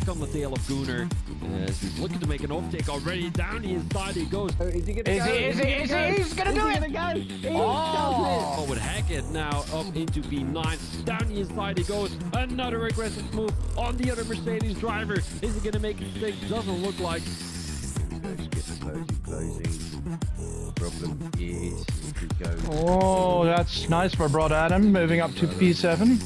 back on the tail of Gunnar. As he's looking to make an overtake already. Down the inside he goes. Is he gonna go? He's gonna do it! Oh, with Hackett now up into P9. Down the inside he goes. Another aggressive move on the other Mercedes driver. Is he gonna make it stick? Doesn't look like. Closing. Problem is if he goes. Oh, that's nice for Broad Adam, moving up to P7.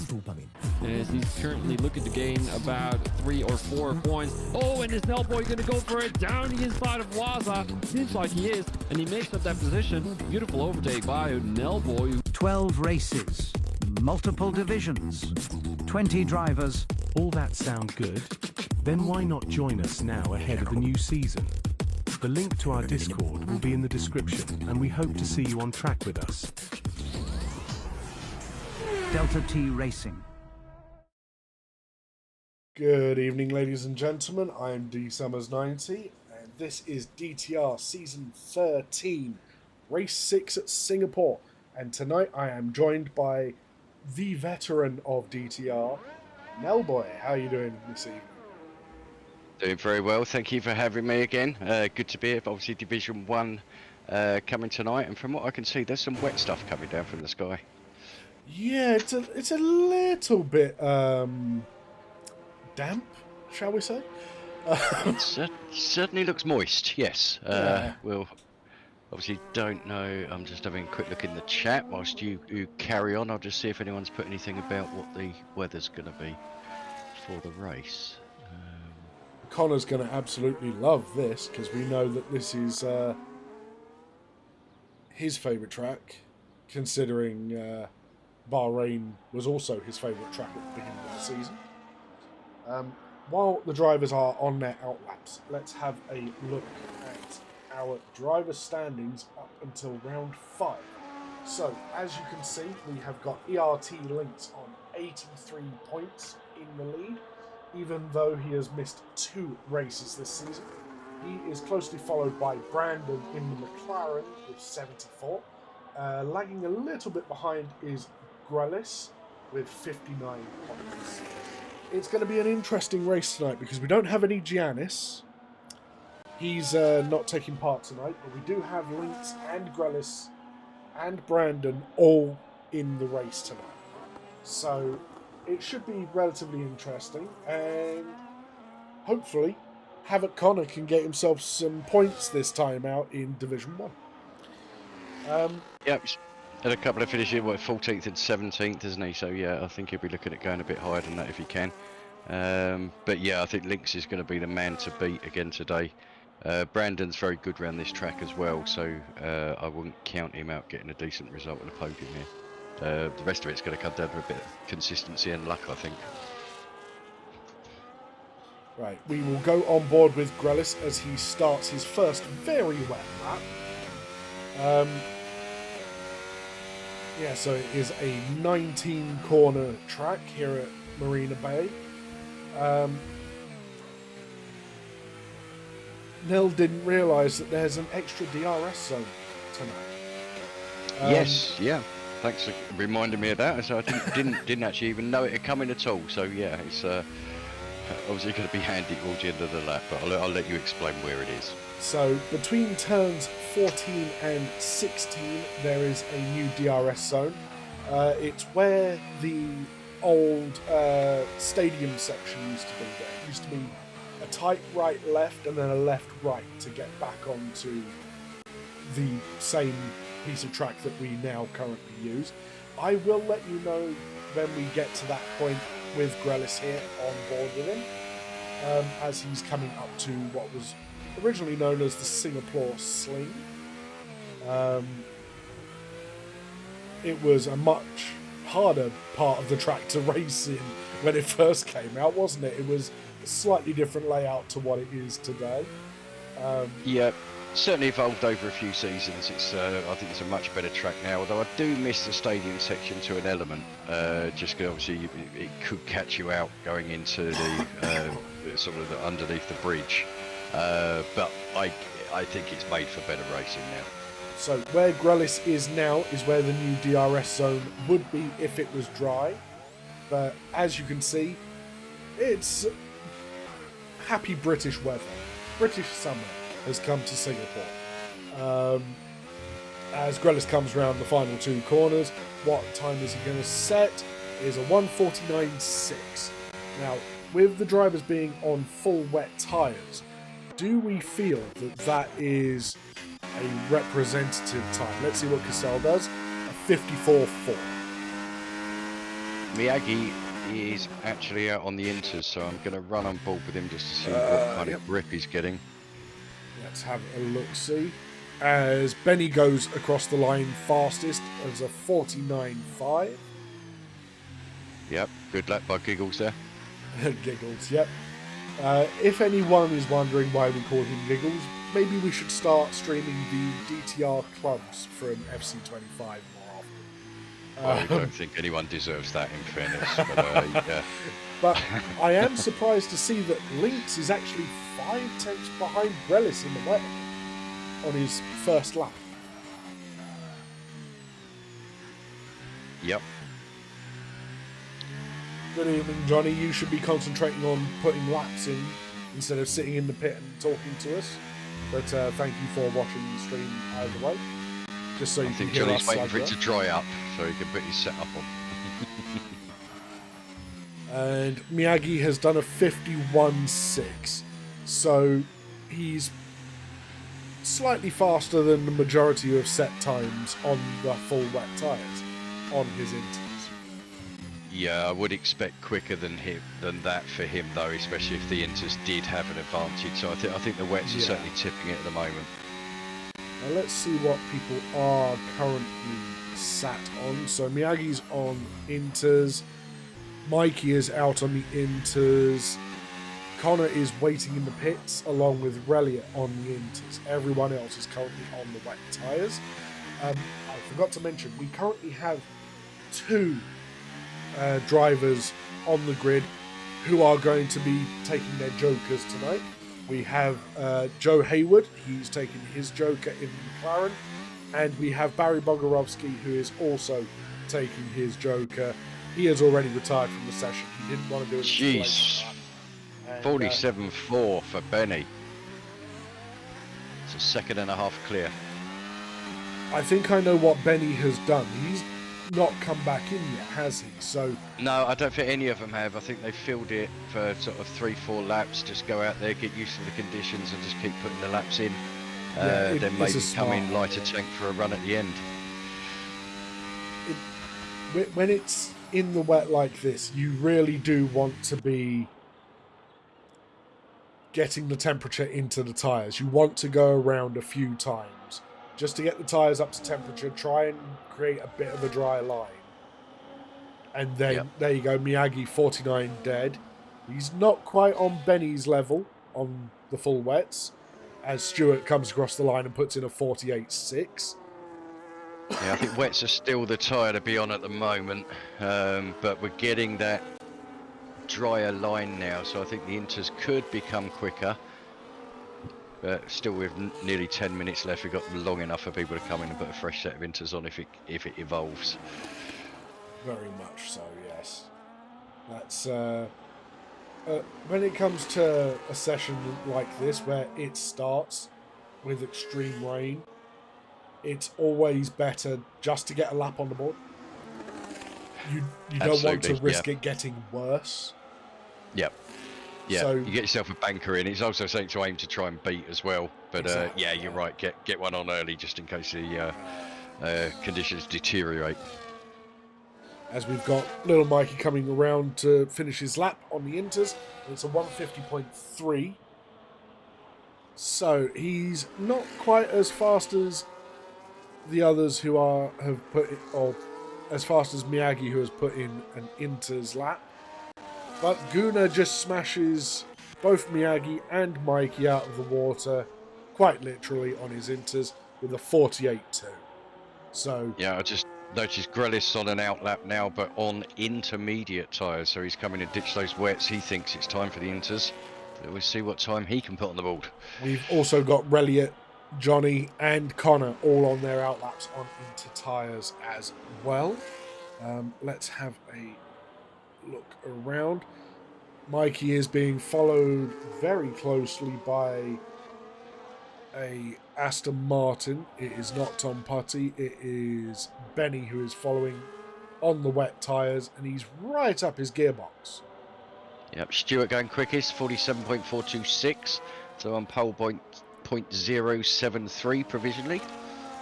As he's currently looking to gain about 3 or 4 points. Oh, and is Nelboy going to go for it down the inside of Waza? Seems like he is, and he makes up that position. Beautiful overtake by Nelboy. 12 races, multiple divisions, 20 drivers. All that sound good? Then why not join us now ahead of the new season? The link to our Discord will be in the description, and we hope to see you on track with us. Delta T Racing. Good evening, ladies and gentlemen. I'm DSummers90, and this is DTR Season 13, Race 6 at Singapore. And tonight I am joined by the veteran of DTR, Nelboy. How are you doing this evening? Doing very well, thank you for having me again. Good to be here. Obviously Division 1 coming tonight, and from what I can see there's some wet stuff coming down from the sky. Yeah, it's a little bit damp, shall we say? It certainly looks moist, yes. Yeah. Well, obviously don't know, I'm just having a quick look in the chat whilst you carry on. I'll just see if anyone's put anything about what the weather's going to be for the race. Connor's going to absolutely love this, because we know that this is his favourite track, considering Bahrain was also his favourite track at the beginning of the season. While the drivers are on their outlaps, let's have a look at our driver standings up until round 5. So, as you can see, we have got ERT Links on 83 points in the lead, even though he has missed 2 races this season. He is closely followed by Brandon in the McLaren with 74. Lagging a little bit behind is Grelis with 59 points. It's going to be an interesting race tonight because we don't have any Giannis. He's not taking part tonight, but we do have Lynx and Grelis and Brandon all in the race tonight. So it should be relatively interesting, and hopefully Havoc Connor can get himself some points this time out in Division 1. Yep, had a couple of finishes, 14th and 17th, isn't he? So yeah, I think he'll be looking at going a bit higher than that if he can. But yeah, I think Lynx is going to be the man to beat again today. Brandon's very good around this track as well, so I wouldn't count him out getting a decent result on the podium here. The rest of it's going to come down to a bit of consistency and luck, I think. Right, we will go on board with Grelis as he starts his first very wet lap. Yeah, so it is a 19-corner track here at Marina Bay. Nell didn't realise that there's an extra DRS zone tonight. Yes, yeah. Thanks for reminding me of that. So I didn't actually even know it had come in at all. So yeah, it's obviously going to be handy towards the end of the lap, but I'll let you explain where it is. So between turns 14 and 16, there is a new DRS zone. It's where the old stadium section used to be. There used to be a tight right-left and then a left-right to get back onto the same piece of track that we now currently use. I will let you know when we get to that point with Grelis here on board with him, as he's coming up to what was originally known as the Singapore Sling. It was a much harder part of the track to race in when it first came out, wasn't it? It was a slightly different layout to what it is today. Yeah, certainly evolved over a few seasons. It's I think it's a much better track now, although I do miss the stadium section to an element, just because obviously it could catch you out going into the sort of underneath the bridge, but I think it's made for better racing now. So where Grelis is now is where the new DRS zone would be if it was dry, but as you can see, it's happy British weather. British summer has come to Singapore. As Grelis comes around the final 2 corners, what time is he going to set? Is a 1:49.6. Now, with the drivers being on full wet tyres, do we feel that that is a representative time? Let's see what Cassell does. A 54.4. Miyagi is actually out on the inters, so I'm going to run on board with him just to see what kind of grip he's getting. Let's have a look-see. As Benny goes across the line fastest as a 49.5. Yep, good luck by Giggles there. Giggles, yep. If anyone is wondering why we call him Giggles, maybe we should start streaming the DTR clubs from FC25 more often. Well, I don't think anyone deserves that, in fairness. But, yeah. But I am surprised to see that Lynx is actually 5 tenths behind Grelis in the wet on his first lap. Yep. Good evening, Johnny. You should be concentrating on putting laps in instead of sitting in the pit and talking to us. But thank you for watching the stream either way. Just so you I can think hear Johnny's us. waiting for it to dry up so he can put his setup on. And Miyagi has done a 51.6. So he's slightly faster than the majority of set times on the full wet tyres on his inters. Yeah, I would expect quicker than that for him though, especially if the inters did have an advantage. So I think the wets are certainly tipping it at the moment. Now let's see what people are currently sat on. So Miyagi's on inters, Mikey is out on the inters, Connor is waiting in the pits along with Relia on the inters. Everyone else is currently on the wet tyres. I forgot to mention, we currently have 2 drivers on the grid who are going to be taking their jokers tonight. We have Joe Hayward, he's taking his joker in McLaren, and we have Barry Bogorovsky, who is also taking his joker. He has already retired from the session. He didn't want to do it. Jeez, 47.4 for Benny. It's a second and a half clear. I think I know what Benny has done. He's not come back in yet, has he? So no, I don't think any of them have. I think they filled it for sort of 3-4 laps. Just go out there, get used to the conditions, and just keep putting the laps in. Then maybe come in lighter tank for a run at the end. When it's in the wet like this, you really do want to be getting the temperature into the tyres. You want to go around a few times just to get the tyres up to temperature, try and create a bit of a dry line. And then, there you go, Miyagi 49 dead. He's not quite on Benny's level on the full wets, as Stewart comes across the line and puts in a 48.6. Yeah, I think wets are still the tyre to be on at the moment, but we're getting that drier line now, so I think the inters could become quicker. But still, with nearly 10 minutes left, we've got long enough for people to come in and put a fresh set of inters on if it evolves. Very much so, yes. That's when it comes to a session like this where it starts with extreme rain, it's always better just to get a lap on the board. You don't want to risk it getting worse. Yep. Yeah, So, you get yourself a banker in. It's also something to aim to try and beat as well. But exactly, yeah, you're right. Get one on early just in case the conditions deteriorate. as we've got little Mikey coming around to finish his lap on the inters, it's a 150.3. So he's not quite as fast as the others who have put it, or as fast as Miyagi, who has put in an inters lap. But Guna just smashes both Miyagi and Mikey out of the water, quite literally, on his inters with a 48.2. So Yeah, I just noticed Grelis on an outlap now, but on intermediate tyres. So he's coming to ditch those wets. He thinks it's time for the inters. We'll see what time he can put on the board. we've also got Reliot, Johnny and Connor all on their outlaps on inter tyres as well. Let's have a look around. Mikey is being followed very closely by a Aston Martin. It is not Tom Putty. It is Benny who is following on the wet tyres, and he's right up his gearbox. Yep, Stuart going quickest, 47.426. So on pole point 0.073 provisionally.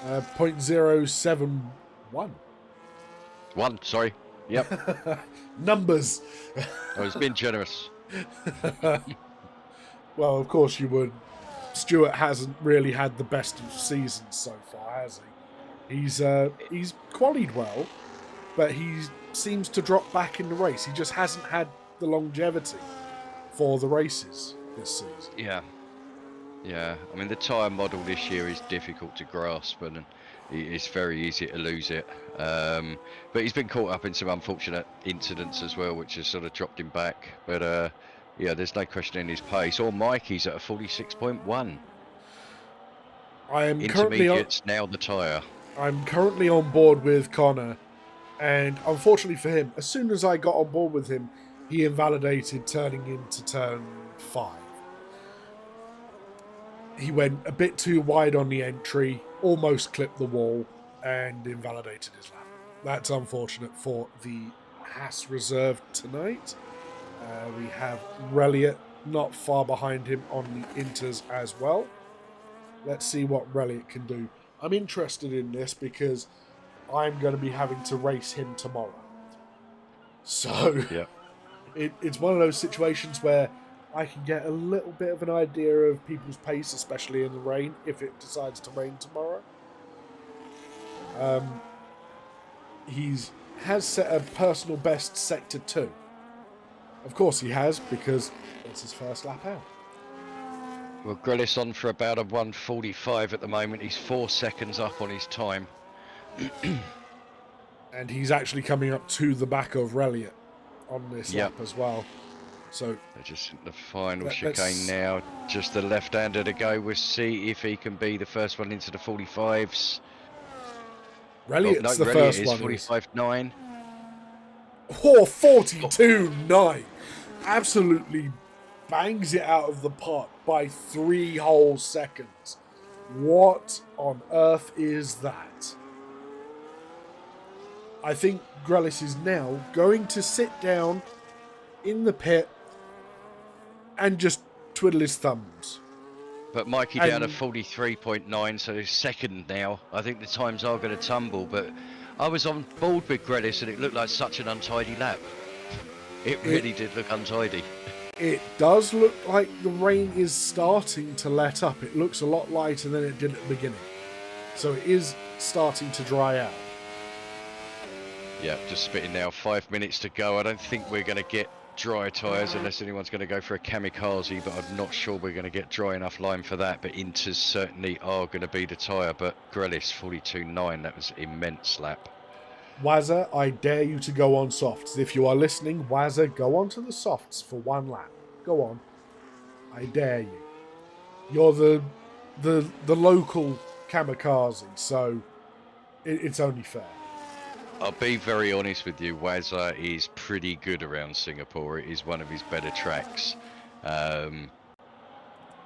0.071. Sorry. Yep. Numbers. I was being generous. Well, of course you would. Stuart hasn't really had the best of seasons so far, has he? He's qualied well, but he seems to drop back in the race. He just hasn't had the longevity for the races this season. Yeah. Yeah. I mean, the tyre model this year is difficult to grasp, and it's very easy to lose it. But he's been caught up in some unfortunate incidents as well, which has sort of dropped him back. But yeah, there's no questioning his pace. Or Mikey's at a 46.1. I am Intermediates now the tyre. I'm currently on board with Connor, and unfortunately for him, as soon as I got on board with him, he invalidated turning into turn 5. He went a bit too wide on the entry, almost clipped the wall, and invalidated his lap. That's unfortunate for the Haas reserve tonight. We have Reliot not far behind him on the Inters as well. Let's see what Reliot can do. I'm interested in this because I'm going to be having to race him tomorrow. So Yeah. It's one of those situations where I can get a little bit of an idea of people's pace, especially in the rain, if it decides to rain tomorrow. Has set a personal best sector 2. Of course he has, because it's his first lap out. Well, Grelis on for about a 1:45 at the moment. He's 4 seconds up on his time. And he's actually coming up to the back of Reliot on this Yep. lap as well. So They're just in the final Let's- chicane now. Just the left-hander to go. We'll see if he can be the first one into the 45s. Reliot's the Reliot first is one. 45.9. Oh, 42.9. Absolutely bangs it out of the park by 3 whole seconds. What on earth is that? I think Grelis is now going to sit down in the pit and just twiddle his thumbs. But Mikey down to And- 43.9, so he's second now. I think the times are going to tumble, but I was on board with Grelis and it looked like such an untidy lap. It really did look untidy. It does look like the rain is starting to let up. It looks a lot lighter than it did at the beginning. So it is starting to dry out. Yeah, just spitting now. 5 minutes to go. I don't think we're going to get dry tyres unless anyone's going to go for a kamikaze, but I'm not sure we're going to get dry enough line for that. But Inters certainly are going to be the tyre. But Grelis 42.9, that was immense lap. Wazza, I dare you to go on softs. If you are listening, Wazza, go on to the softs for 1 lap. Go on. I dare you. You're the local kamikaze, so it's only fair. I'll be very honest with you, Wazza is pretty good around Singapore. It is one of his better tracks.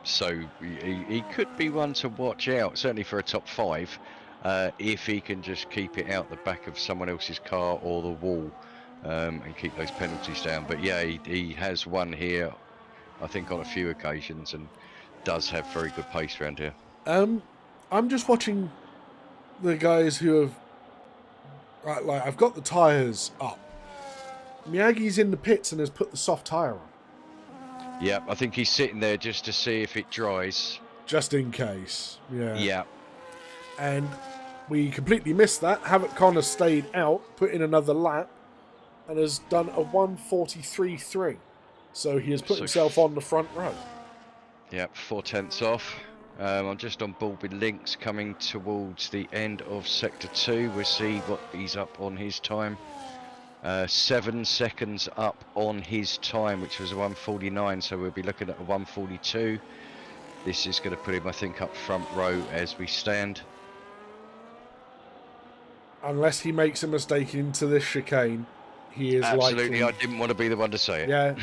So he could be one to watch out, certainly for a top 5, if he can just keep it out the back of someone else's car or the wall and keep those penalties down. But yeah, he has won here, I think, on a few occasions, and does have very good pace around here. I'm just watching the guys who have... Right, like, I've got the tyres up. Miyagi's in the pits and has put the soft tyre on. Yeah, I think he's sitting there just to see if it dries. Just in case. Yeah. Yeah. And we completely missed that. Havoc Connor stayed out, put in another lap, and has done a 1:43.3. So he has put So himself on the front row. Yep, 4 tenths off. I'm just on board with Lynx coming towards the end of Sector 2. We'll see what he's up on his time. 7 seconds up on his time, which was a 1:49, so we'll be looking at a 1:42. This is going to put him, I think, up front row as we stand. Unless he makes a mistake into this chicane, he is Absolutely, likely... I didn't want to be the one to say it. Yeah,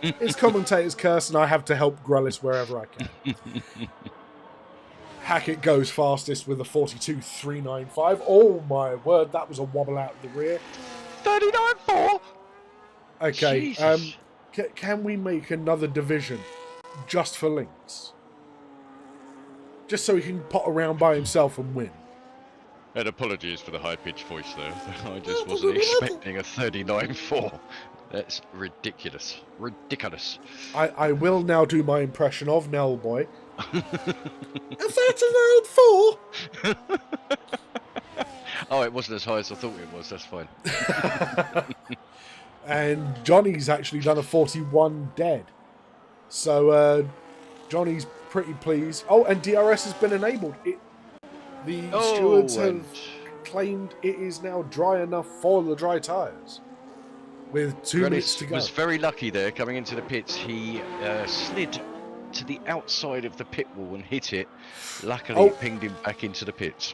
it's commentator's curse, and I have to help Grellis wherever I can. Hackett goes fastest with a 42.395. Oh my word, that was a wobble out of the rear. 39.4. Okay, Jesus. can we make another division just for Lynx? Just so he can pot around by himself and win. And apologies for the high-pitched voice there. I just wasn't expecting a 39.4. That's ridiculous. Ridiculous. I will now do my impression of Nellboy. A 39.4? Oh, it wasn't as high as I thought it was. That's fine. And Johnny's actually done a 41 dead. So Johnny's pretty pleased. Oh, and DRS has been enabled. The stewards have claimed it is now dry enough for the dry tyres. With 2 minutes to go. Was very lucky there coming into the pits. He slid to the outside of the pit wall and hit it. Luckily, it pinged him back into the pits.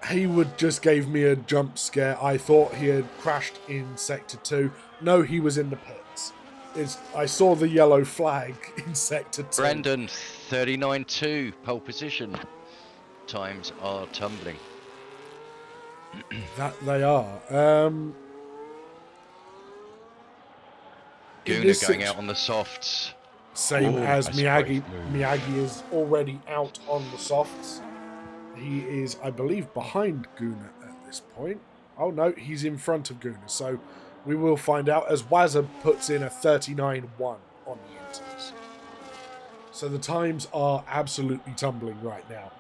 Haywood just gave me a jump scare. I thought he had crashed in Sector 2. No, he was in the pits. I saw the yellow flag in Sector 2. Brandon, 39.2, pole position. Times are tumbling. That they are. Guna going out on the softs. Same as that's a Miyagi. great move. Miyagi is already out on the softs. He is, I believe, behind Guna at this point. Oh no, he's in front of Guna. So we will find out as Wazza puts in a 39.1 on the inters. So the times are absolutely tumbling right now.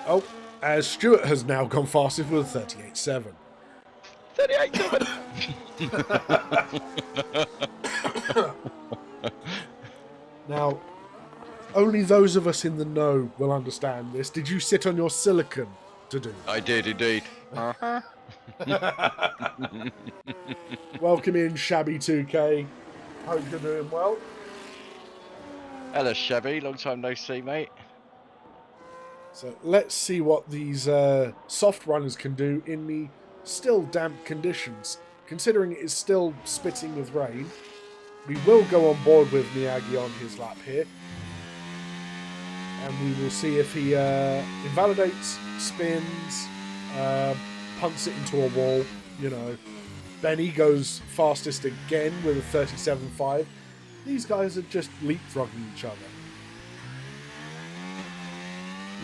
Oh, as Stewart has now gone fastest with a 38.7. 38.7. Now, only those of us in the know will understand this. Did you sit on your silicon to do that? I did indeed. Welcome in, Shabby 2K. Hope you're doing well. Hello, Shabby. Long time no see, mate. So let's see what these soft runners can do in the still damp conditions. Considering it is still spitting with rain, we will go on board with Miyagi on his lap here. And we will see if he invalidates, spins, punts it into a wall, you know. Benny goes fastest again with a 37.5. These guys are just leapfrogging each other.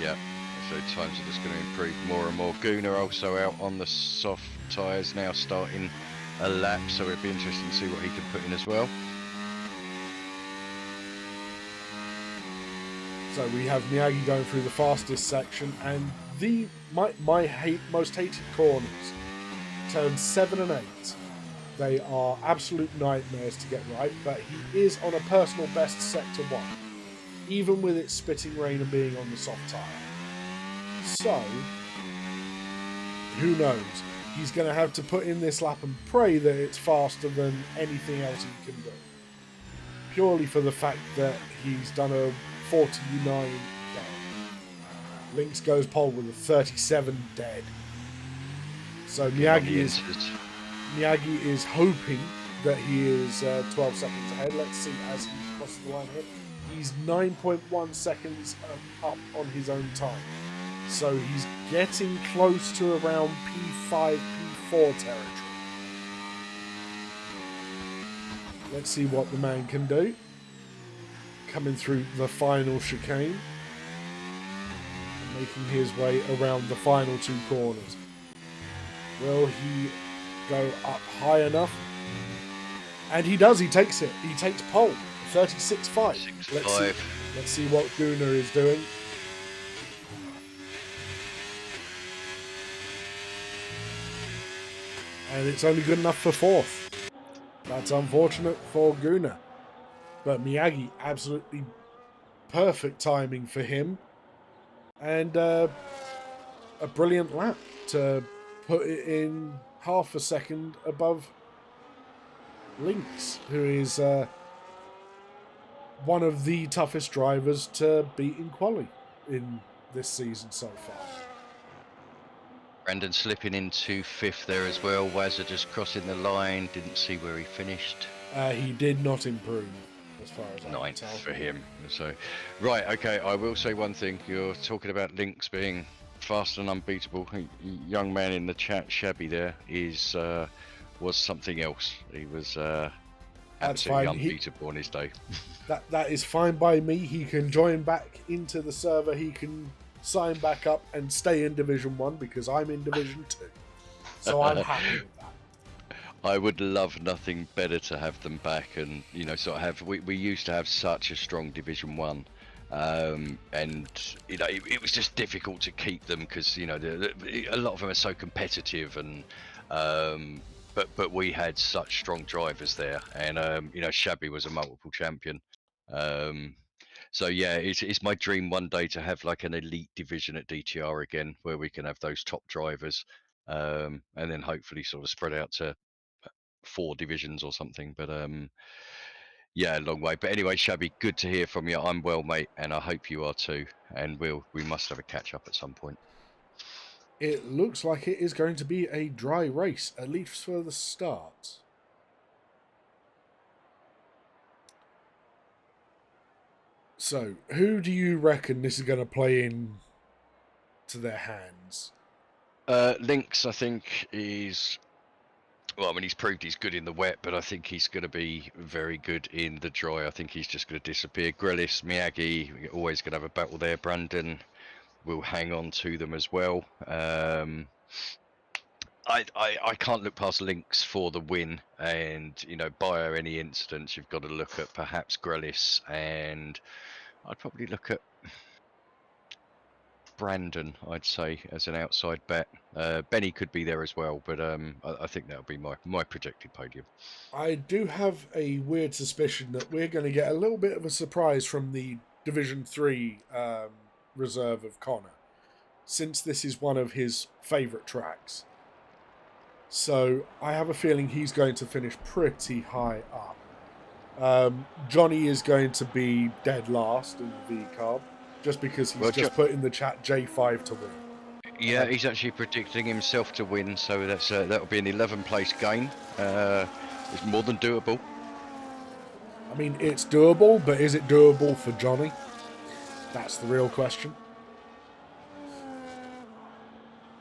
Yeah, so times are just going to improve more and more. Guna also out on the soft tyres now, starting a lap, so it'd be interesting to see what he can put in as well. So we have Miyagi going through the fastest section, and my most hated corners, turns 7 and 8. They are absolute nightmares to get right, but he is on a personal best sector 1, even with it spitting rain and being on the soft tyre. So, who knows? He's going to have to put in this lap and pray that it's faster than anything else he can do. Purely for the fact that he's done a 49 dead. Lynx goes pole with a 37 dead. So Miyagi is hoping that he is 12 seconds ahead. Let's see as he crosses the line here. He's 9.1 seconds up on his own time. So he's getting close to around P5, P4 territory. Let's see what the man can do. Coming through the final chicane. And making his way around the final 2 corners. Will he go up high enough? And he does, he takes it. He takes pole. 36.5. Let's see what Guna is doing. And it's only good enough for 4th. That's unfortunate for Guna. But Miyagi, absolutely perfect timing for him. And a brilliant lap to put it in half a second above Lynx, who is one of the toughest drivers to beat in quali in this season so far. Brandon slipping into 5th there as well. Wazza just crossing the line. Didn't see where he finished. He did not improve, as far as I can 9th tell. for him. So, right, okay. I will say one thing. You're talking about Lynx being fast and unbeatable. Young man in the chat, Shabby, there was something else. He was absolutely fine. unbeatable on his day. That is fine by me. He can join back into the server. He can sign back up and stay in Division 1 because I'm in Division 2. So I'm happy with that. I would love nothing better to have them back, and sort of have. We used to have such a strong Division 1, and it was just difficult to keep them because a lot of them are so competitive, and but we had such strong drivers there, and Shabby was a multiple champion. So yeah, it's my dream one day to have like an elite division at DTR again, where we can have those top drivers, and then hopefully sort of spread out to 4 divisions or something. But yeah, a long way. But anyway, Shabby, good to hear from you. I'm well, mate, and I hope you are too. And we must have a catch up at some point. It looks like it is going to be a dry race, at least for the start. So, who do you reckon this is going to play in to their hands? Lynx, I think, is... Well, I mean, he's proved he's good in the wet, but I think he's going to be very good in the dry. I think he's just going to disappear. Grelis, Miyagi, we're always going to have a battle there. Brandon will hang on to them as well. I can't look past Lynx for the win, and by any instance, you've got to look at perhaps Grelis, and I'd probably look at Brandon, I'd say, as an outside bet. Benny could be there as well, but I think that'll be my projected podium. I do have a weird suspicion that we're going to get a little bit of a surprise from the Division 3 reserve of Connor, since this is one of his favourite tracks. So I have a feeling he's going to finish pretty high up. Johnny is going to be dead last in the V-Carb, just because he's just put in the chat J5 to win. Yeah, he's actually predicting himself to win, so that'll be an 11th place gain. It's more than doable. I mean, it's doable, but is it doable for Johnny? That's the real question.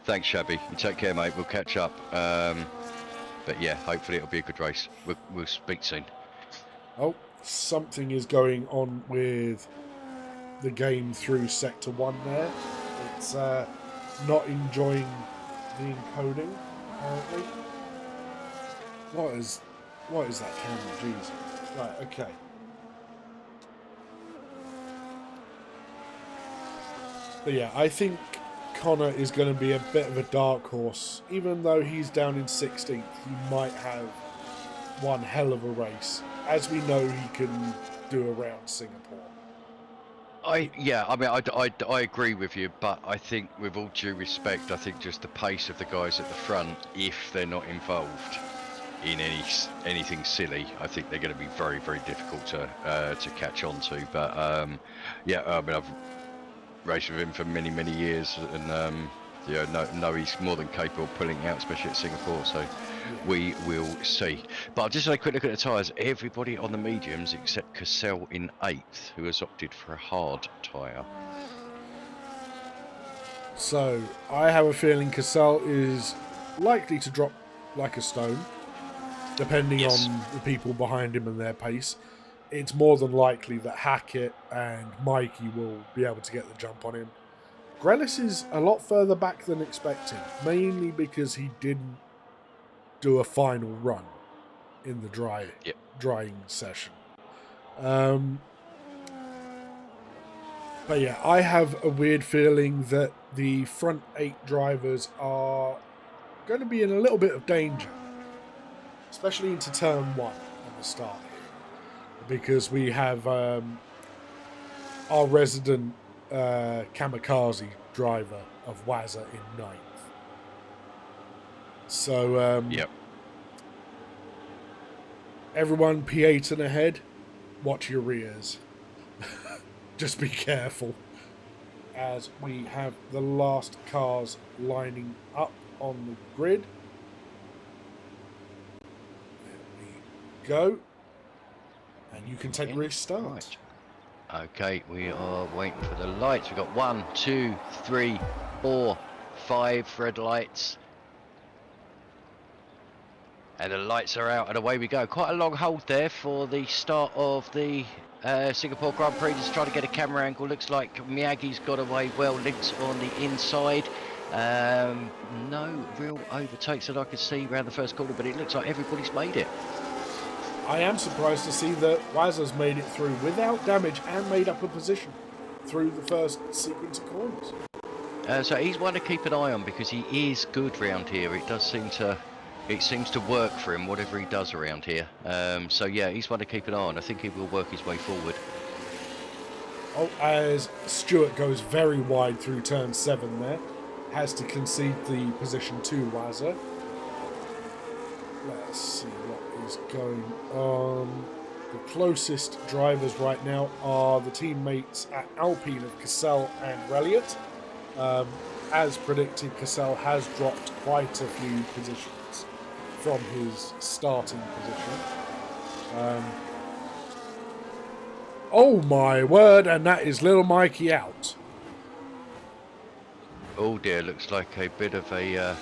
Thanks, Shabby. You take care, mate. We'll catch up. But yeah, hopefully it'll be a good race. We'll speak soon. Oh, something is going on with the game through Sector 1 there. It's not enjoying the encoding, apparently. What is that camera? Jeez. Right, okay. But yeah, I think Connor is going to be a bit of a dark horse. Even though he's down in 16th, he might have one hell of a race. As we know, he can do around Singapore. I agree with you, but I think, with all due respect, I think just the pace of the guys at the front, if they're not involved in anything silly, I think they're going to be very, very difficult to catch on to. But yeah, I mean, I've raced with him for many, many years, and no, he's more than capable of pulling out, especially at Singapore. So we will see. But I'll just have a quick look at the tyres. Everybody on the mediums except Cassell in 8th, who has opted for a hard tyre. So I have a feeling Cassell is likely to drop like a stone, depending on the people behind him and their pace. It's more than likely that Hackett and Mikey will be able to get the jump on him. Grelis is a lot further back than expected, mainly because he didn't do a final run in the drying session. But yeah, I have a weird feeling that the front 8 drivers are going to be in a little bit of danger, especially into turn 1 at the start here, because we have our resident kamikaze driver of Wazza in 9th. So everyone P8 and ahead, watch your rears. Just be careful. as we have the last cars lining up on the grid. There we go. And you can take restart. Right. Okay, we are waiting for the lights. We've got 1, 2, 3, 4, 5 red lights. And the lights are out and away we go. Quite a long hold there for the start of the Singapore Grand Prix. Just trying to get a camera angle. Looks like Miyagi's got away well. Link's on the inside. No real overtakes that I could see around the first corner, but it looks like everybody's made it. I am surprised to see that Wazza's made it through without damage and made up a position through the first sequence of corners. So he's one to keep an eye on because he is good round here. It seems to work for him, whatever he does around here. So yeah, he's one to keep an eye on. I think he will work his way forward. Oh, as Stewart goes very wide through turn 7 there, has to concede the position to Wazza. Let's see what is going on. The closest drivers right now are the teammates at Alpine of Cassell and Reliot. As predicted, Cassell has dropped quite a few positions from his starting position. Oh my word, and that is little Mikey out. Oh dear, looks like a bit of a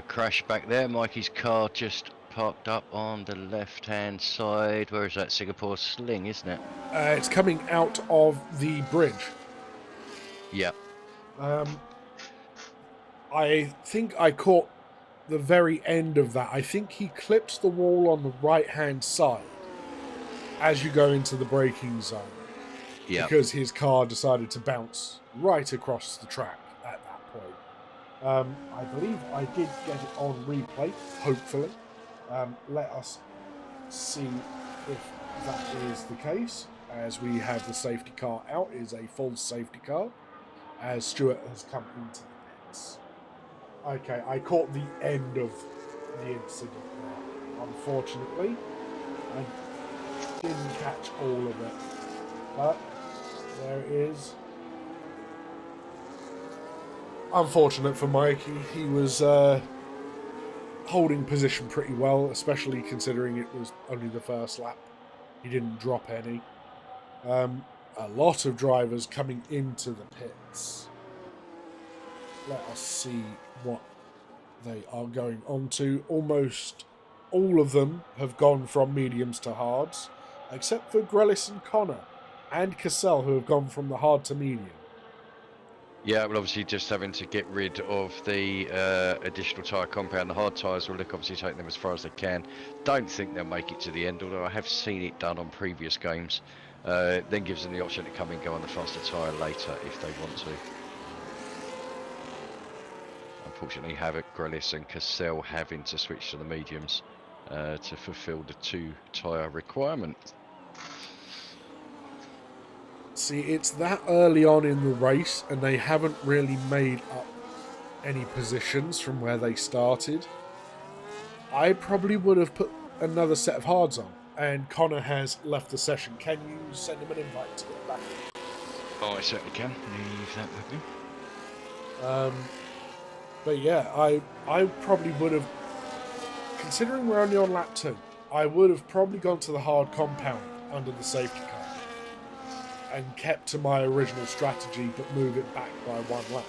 crash back there. Mikey's car just parked up on the left-hand side. Where is that? Singapore Sling, isn't it? It's coming out of the bridge. Yeah. I think I caught the very end of that. I think he clips the wall on the right-hand side as you go into the braking zone. Yeah. Because his car decided to bounce right across the track at that point. I believe I did get it on replay, hopefully. Let us see if that is the case. As we have the safety car out, it is a full safety car. As Stewart has come into the pits. Okay, I caught the end of the incident there. Unfortunately, I didn't catch all of it. But there it is. Unfortunate for Mikey, he was holding position pretty well, especially considering it was only the first lap. He didn't drop any. A lot of drivers coming into the pits. Let us see what they are going on to. Almost all of them have gone from mediums to hards, except for Grellis and Connor and Cassell, who have gone from the hard to medium. Yeah, well, obviously just having to get rid of the additional tyre compound. The hard tyres will look obviously take them as far as they can. Don't think they'll make it to the end, although I have seen it done on previous games. Then gives them the option to come and go on the faster tyre later if they want to. Unfortunately, Havoc, Grellis and Cassell having to switch to the mediums to fulfil the 2 tyre requirement. See, it's that early on in the race, and they haven't really made up any positions from where they started. I probably would have put another set of hards on, and Connor has left the session. Can you send him an invite to get back? Oh, I certainly can. Leave that with me. But yeah, I probably would have, considering we're only on lap 2, I would have probably gone to the hard compound under the safety car and kept to my original strategy, but move it back by 1 lap.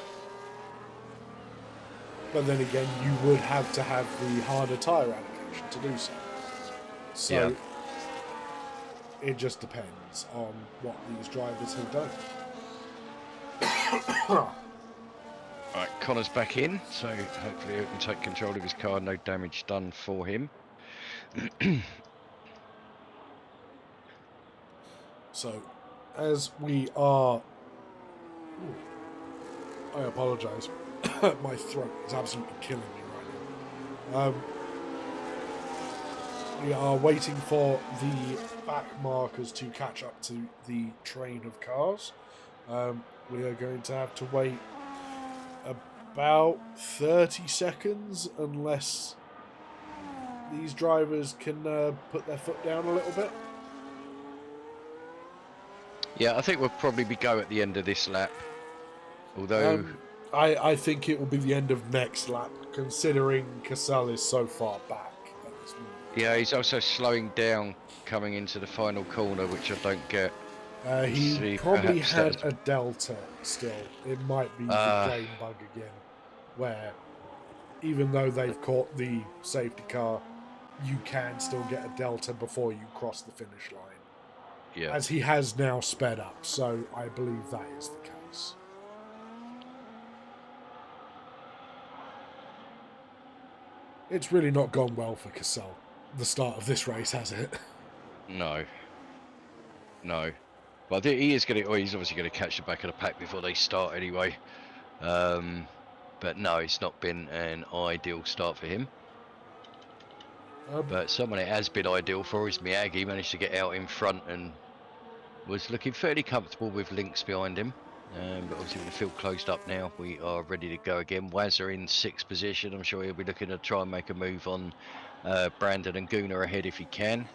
But then again, you would have to have the harder tyre allocation to do so. So yeah. It just depends on what these drivers have done. Right, Connor's back in, so hopefully he can take control of his car. No damage done for him. So, as we are... I apologise. My throat is absolutely killing me right now. We are waiting for the back markers to catch up to the train of cars. We are going to have to wait about 30 seconds unless these drivers can put their foot down a little bit. Yeah, I think we'll probably be go at the end of this lap. Although, I think it will be the end of next lap, considering Cassell is so far back at this moment. yeah, he's also slowing down coming into the final corner, which I don't get. He See, probably perhaps had that's- a delta still. It might be the game bug again, where even though they've caught the safety car, you can still get a delta before you cross the finish line. Yeah. As he has now sped up, so I believe that is the case. It's really not gone well for Cassell, the start of this race, has it? No. No. But I think he is going to, he's obviously going to catch the back of the pack before they start anyway. But no, it's not been an ideal start for him. But someone it has been ideal for is Miyagi. Managed to get out in front and was looking fairly comfortable with Lynx behind him. But obviously with the field closed up now, we are ready to go again. Wazza in 6th position. I'm sure he'll be looking to try and make a move on Brandon and Gunnar ahead if he can.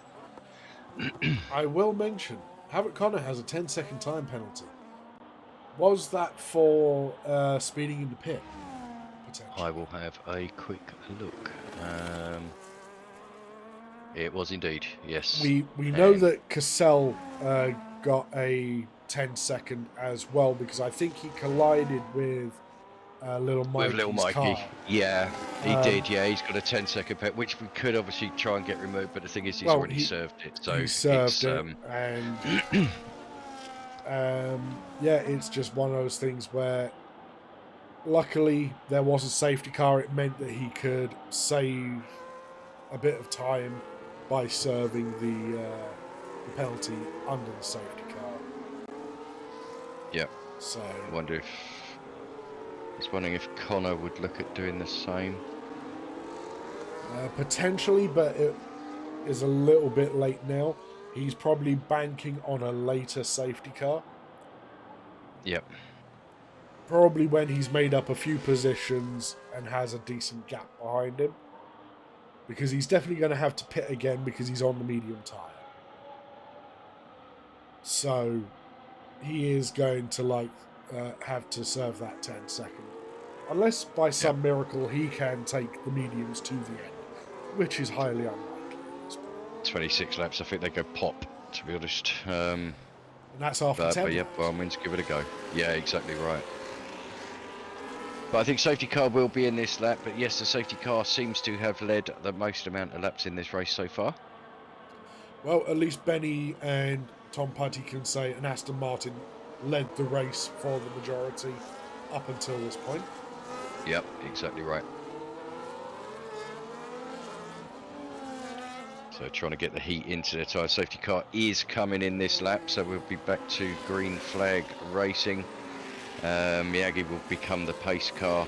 I will mention, Havoc Connor has a 10-second time penalty. Was that for speeding in the pit? I will have a quick look. It was indeed, yes. We know that Cassell got a 10-second as well, because I think he collided with Little Mikey's car. Yeah, he did. Yeah, he's got a 10-second pet, which we could obviously try and get removed, but the thing is, he's already served it. So he served it, and yeah, it's just one of those things where, luckily, there was a safety car. It meant that he could save a bit of time by serving the penalty under the safety car. Yeah. So I was wondering if Connor would look at doing the same. Potentially, but it is a little bit late now. He's probably banking on a later safety car. Yep. Probably when he's made up a few positions and has a decent gap behind him. Because he's definitely going to have to pit again because he's on the medium tyre. So he is going to have to serve that 10-second. Unless by some miracle he can take the mediums to the end, which is highly unlikely. 26 laps, I think they go pop, to be honest. And that's after 10. But yeah, by all means, give it a go. Yeah, exactly right. But I think safety car will be in this lap. But yes, the safety car seems to have led the most amount of laps in this race so far. Well, at least Benny and Tom Putty can say an Aston Martin led the race for the majority up until this point. Yep, exactly right. So trying to get the heat into the tyre. Safety car is coming in this lap, so we'll be back to green flag racing. Miyagi will become the pace car.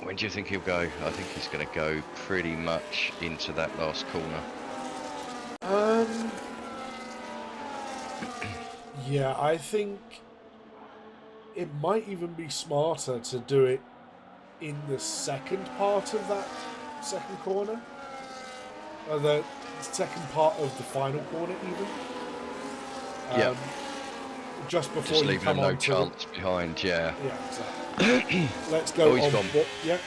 When do you think he'll go? I think he's going to go pretty much into that last corner. Yeah, I think it might even be smarter to do it in the second part of that second corner. The second part of the final corner, even. Yeah. Just before Just you leaving come him no on chance behind, yeah. Yeah, exactly. Let's go Oh, he's on. gone. Yeah.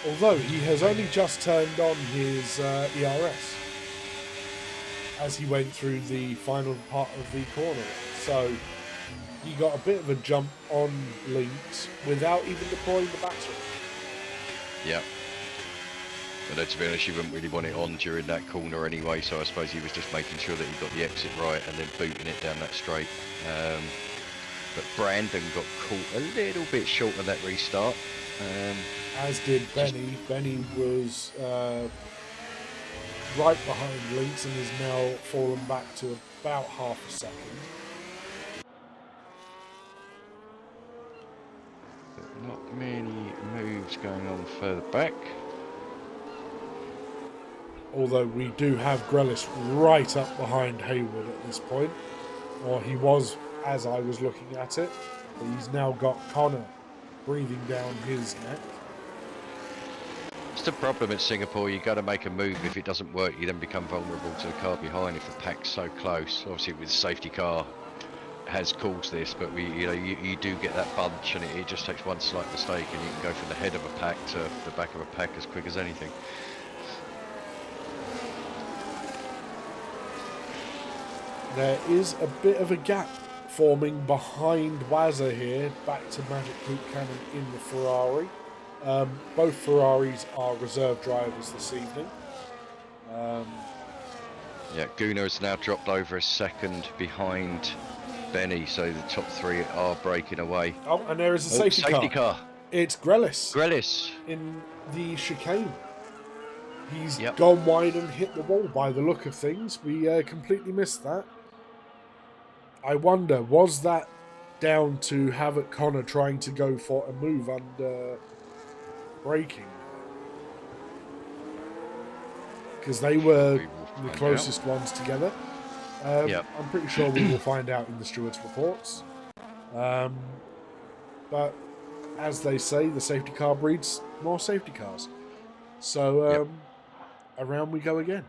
Although he has only just turned on his ERS as he went through the final part of the corner. So he got a bit of a jump on Lynx without even deploying the battery. Yeah. But to be honest, you wouldn't really want it on during that corner anyway, so I suppose he was just making sure that he got the exit right and then booting it down that straight. But Brandon got caught a little bit short of that restart. As did Benny. Benny was right behind Lynx and has now fallen back to about half a second. But not many moves going on further back. Although we do have Grelis right up behind Hayward at this point. Or he was as I was looking at it. But he's now got Connor breathing down his neck. It's the problem at Singapore. You got to make a move. If it doesn't work, you then become vulnerable to the car behind if the pack's so close. Obviously, with the safety car has caused this, but you do get that bunch, and it just takes one slight mistake, and you can go from the head of a pack to the back of a pack as quick as anything. There is a bit of a gap forming behind Wazza here, back to Magic Poop Cannon in the Ferrari. Both Ferraris are reserve drivers this evening. Yeah, Guna has now dropped over a second behind Benny, so the top three are breaking away. Oh, and there is a safety car. It's Grelis. Grelis. In the chicane. He's Yep. gone wide and hit the wall by the look of things. We completely missed that. I wonder, was that down to Havoc Connor trying to go for a move under braking? Because they were the closest ones together. Yep. I'm pretty sure we will find out in the stewards' reports. But as they say, the safety car breeds more safety cars. So around we go again.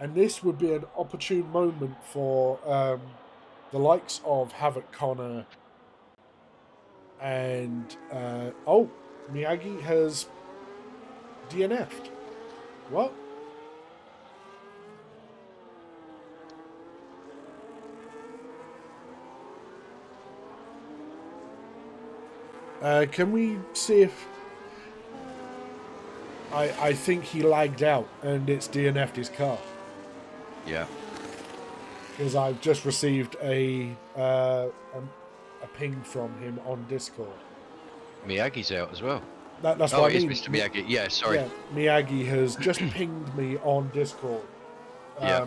And this would be an opportune moment for the likes of Havoc Connor and Miyagi has DNF'd. What? Can we see if... I think he lagged out and it's DNF'd his car. Yeah. Because I've just received a ping from him on Discord. Miyagi's out as well. That's Oh, what it I is mean. Mr. Miyagi. Yeah, sorry. Yeah, Miyagi has just pinged me on Discord. Yeah.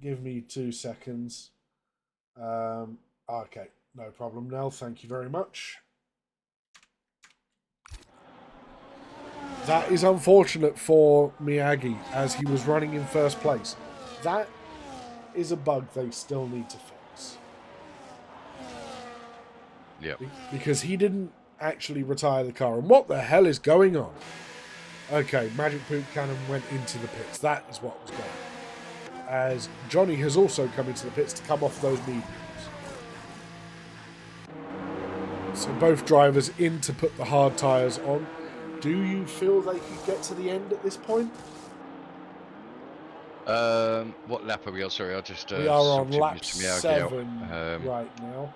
Give me 2 seconds. Okay, no problem, Nell. Thank you very much. That is unfortunate for Miyagi, as he was running in first place. That is a bug they still need to fix. Yeah. Because he didn't actually retire the car. And what the hell is going on? Okay, Magic Poop Cannon went into the pits. That is what was going on. As Johnny has also come into the pits to come off those mediums. So both drivers in to put the hard tyres on. Do you feel they could get to the end at this point? What lap are we on? Sorry, I'll just... we are on substitute lap Mr. Miyagi 7 out. right now.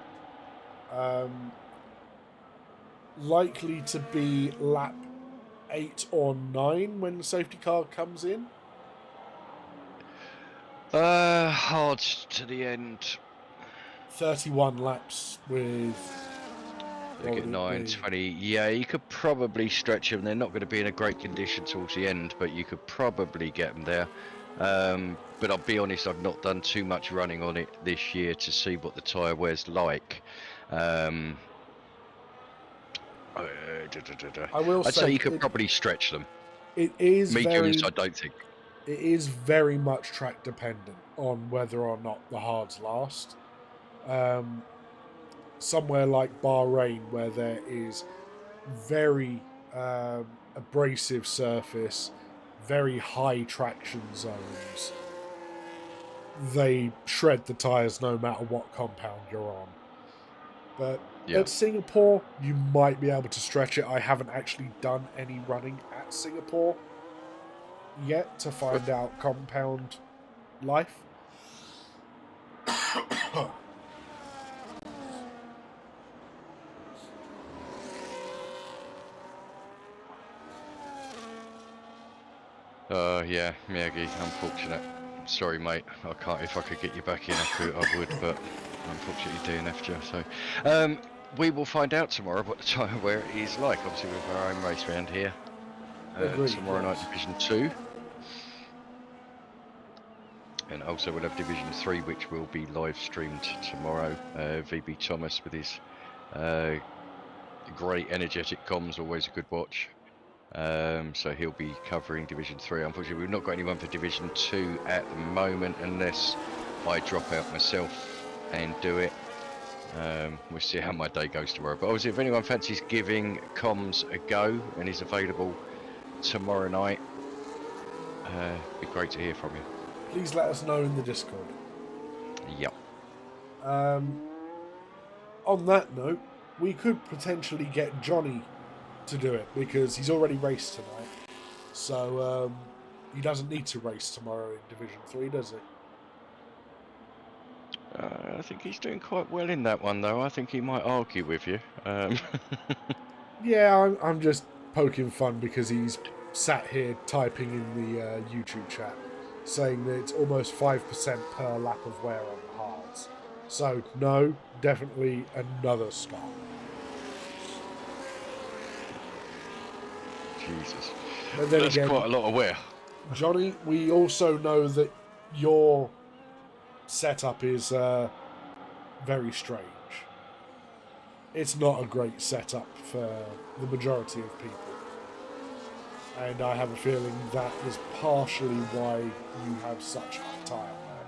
Likely to be lap 8 or 9 when the safety car comes in. Hard to the end. 31 laps with... Look at 9, 20. Yeah, you could probably stretch them. They're not going to be in a great condition towards the end, but you could probably get them there. But I'll be honest, I've not done too much running on it this year to see what the tyre wear's like. I will I'd say you could probably stretch them. It is Mediums, I don't think. It is very much track dependent on whether or not the hards last. Somewhere like Bahrain, where there is very abrasive surface, very high traction zones, they shred the tyres no matter what compound you're on. But at Singapore, you might be able to stretch it. I haven't actually done any running at Singapore yet to find out compound life. Yeah, Miyagi, unfortunate. Sorry, mate. I can't. If I could get you back in, I would, but unfortunately DNF'd you. So, we will find out tomorrow what the tyre wear is like. Obviously, with our own race round here. Tomorrow night, Division 2. And also we'll have Division 3, which will be live streamed tomorrow. VB Thomas with his great energetic comms, always a good watch. So he'll be covering Division 3. Unfortunately, we've not got anyone for Division 2 at the moment, unless I drop out myself and do it. We'll see how my day goes tomorrow. But obviously, if anyone fancies giving comms a go and is available tomorrow night, it'd be great to hear from you. Please let us know in the Discord. Yep. On that note, we could potentially get Johnny to do it because he's already raced tonight. So he doesn't need to race tomorrow in Division 3, does he? I think he's doing quite well in that one, though. I think he might argue with you. Yeah, I'm just poking fun because he's sat here typing in the YouTube chat saying that it's almost 5% per lap of wear on the hards. So, no, definitely another stop. Jesus. But then That's again, quite a lot of wear. Johnny, we also know that your setup is very strange. It's not a great setup for the majority of people. And I have a feeling that is partially why you have such uptime there.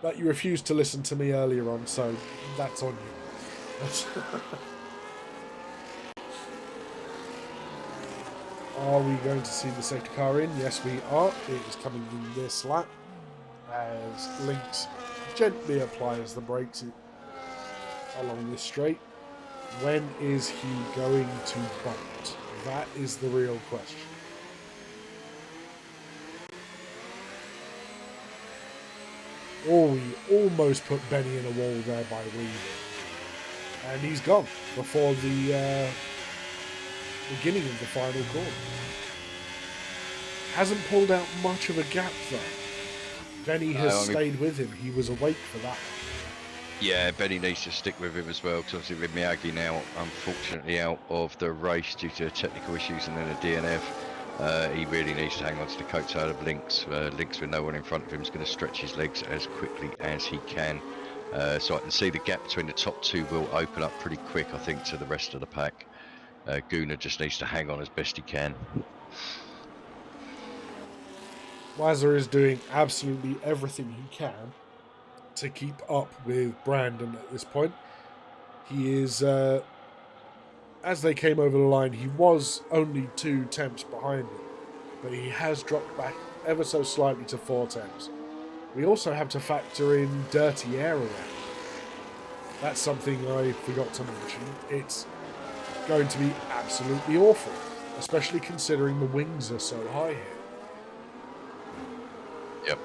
But you refused to listen to me earlier on, so that's on you. Are we going to see the safety car in? Yes, we are. It is coming in this lap as Lynx gently applies the brakes along this straight. When is he going to bolt? That is the real question. Oh, we almost put Benny in a wall there by leaving. And he's gone before the beginning of the final corner. Hasn't pulled out much of a gap though. Benny has stayed with him. He was awake for that. Yeah, Benny needs to stick with him as well, because obviously with Miyagi now unfortunately out of the race due to technical issues and then a DNF, he really needs to hang on to the coattail of Lynx. Lynx with no one in front of him is going to stretch his legs as quickly as he can. So I can see the gap between the top two will open up pretty quick, I think, to the rest of the pack. Gunnar just needs to hang on as best he can. Wazza is doing absolutely everything he can to keep up with Brandon at this point. He is, as they came over the line, he was only 2 temps behind him, but he has dropped back ever so slightly to 4 temps. We also have to factor in dirty air around. That's something I forgot to mention. It's going to be absolutely awful, especially considering the wings are so high here. Yep.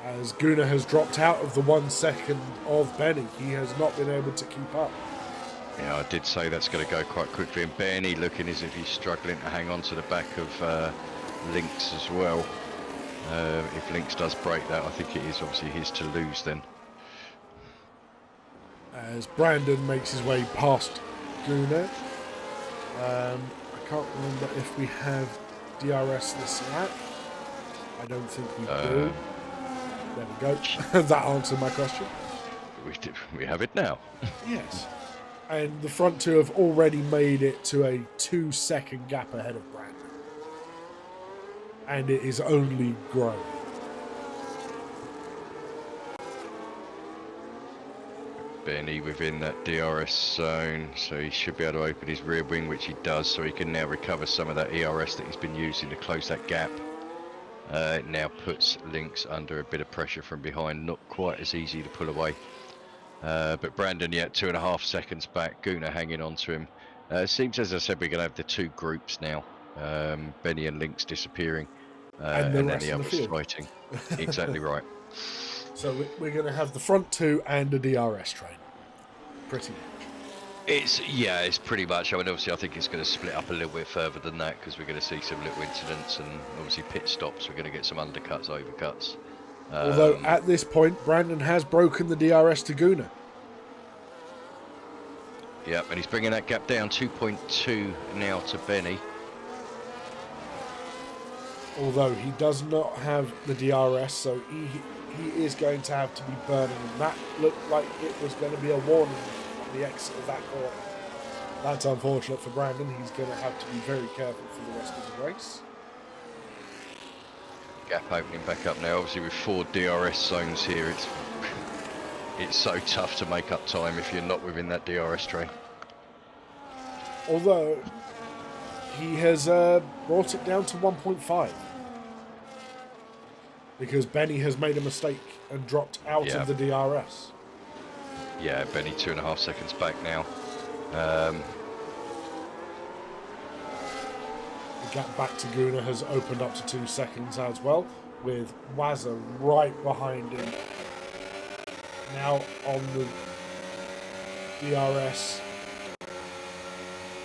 As Gunnar has dropped out of the 1 second of Benny, he has not been able to keep up. Yeah, I did say that's going to go quite quickly, and Benny looking as if he's struggling to hang on to the back of Lynx as well. If Lynx does break that, I think it is obviously his to lose then. As Brandon makes his way past Gunnar. I can't remember if we have DRS this lap. I don't think we do. There we go. That answered my question. We have it now. Yes. And the front two have already made it to a 2-second gap ahead of Brandon. And it is only growing. Benny within that DRS zone, so he should be able to open his rear wing, which he does, so he can now recover some of that ERS that he's been using to close that gap. It now puts Lynx under a bit of pressure from behind, not quite as easy to pull away. But Brandon, yeah, 2.5 seconds back, Gunnar hanging on to him. It seems, as I said, we're going to have the 2 groups now, Benny and Lynx disappearing, and then the others fighting. Exactly right. So we're going to have the front 2 and a DRS train, pretty much. It's pretty much. I mean, obviously, I think it's going to split up a little bit further than that because we're going to see some little incidents and obviously pit stops. We're going to get some undercuts, overcuts. Although at this point, Brandon has broken the DRS to Gunnar. Yep, and he's bringing that gap down 2.2 now to Benny. Although he does not have the DRS, so he is going to have to be burning. And that looked like it was going to be a warning on the exit of that corner. That's unfortunate for Brandon. He's going to have to be very careful for the rest of the race. Gap opening back up now. Obviously with 4 DRS zones here, it's it's so tough to make up time if you're not within that DRS train. Although, he has brought it down to 1.5. Because Benny has made a mistake and dropped out of the DRS. Yeah, Benny 2.5 seconds back now. The gap back to Guna has opened up to 2 seconds as well, with Wazza right behind him. Now on the DRS.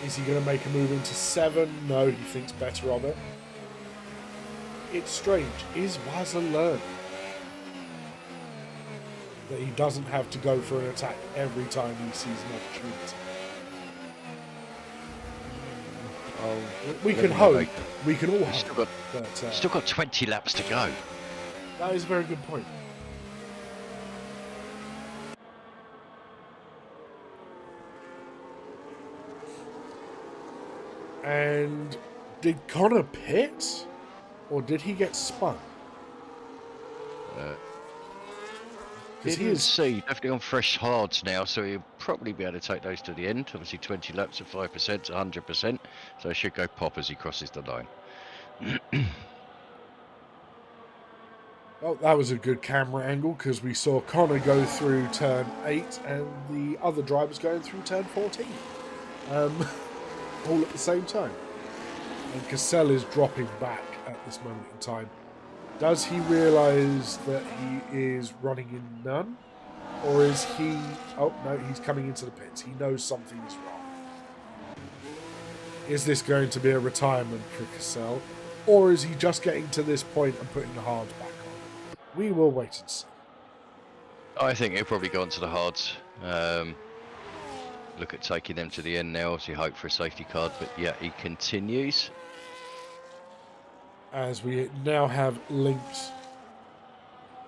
Is he going to make a move into 7? No, he thinks better of it. It's strange. Is Wazza learning that he doesn't have to go for an attack every time he sees an opportunity? We can hope. We can all hope. Still got 20 laps to go. That is a very good point. And did Connor pit? Or did he get spun? Didn't see. Definitely on fresh hards now, so he'll probably be able to take those to the end. Obviously 20 laps at 5% to 100%, so it should go pop as he crosses the line. Well, that was a good camera angle because we saw Connor go through turn 8 and the other drivers going through turn 14. All at the same time. And Cassell is dropping back at this moment in time. Does he realise that he is running in none? Or is he... Oh, no, he's coming into the pits. He knows something is wrong. Is this going to be a retirement for Cassell? Or is he just getting to this point and putting the hards back on? We will wait and see. I think he'll probably go on to the hards. Look at taking them to the end now. Obviously hope for a safety card, but yeah, he continues. As we now have Lynx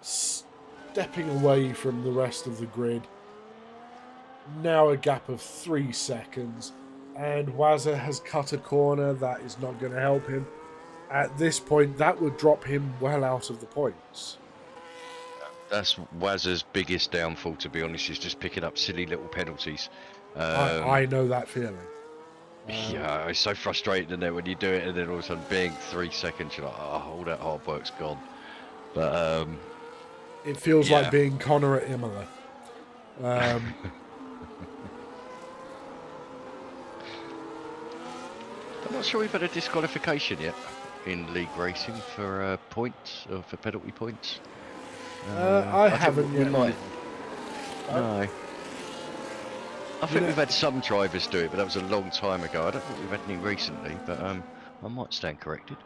stepping away from the rest of the grid. Now a gap of 3 seconds. And Wazza has cut a corner. That is not going to help him. At this point, that would drop him well out of the points. That's Wazza's biggest downfall, to be honest, is just picking up silly little penalties. I know that feeling. Yeah, it's so frustrating, isn't it, when you do it and then all of a sudden being 3 seconds, you're like, oh, all that hard work's gone. But it feels like being Connor at Imola. I'm not sure we've had a disqualification yet in league racing for points or for penalty points. I haven't yet. We might. No. I think we've had some drivers do it, but that was a long time ago. I don't think we've had any recently, but I might stand corrected.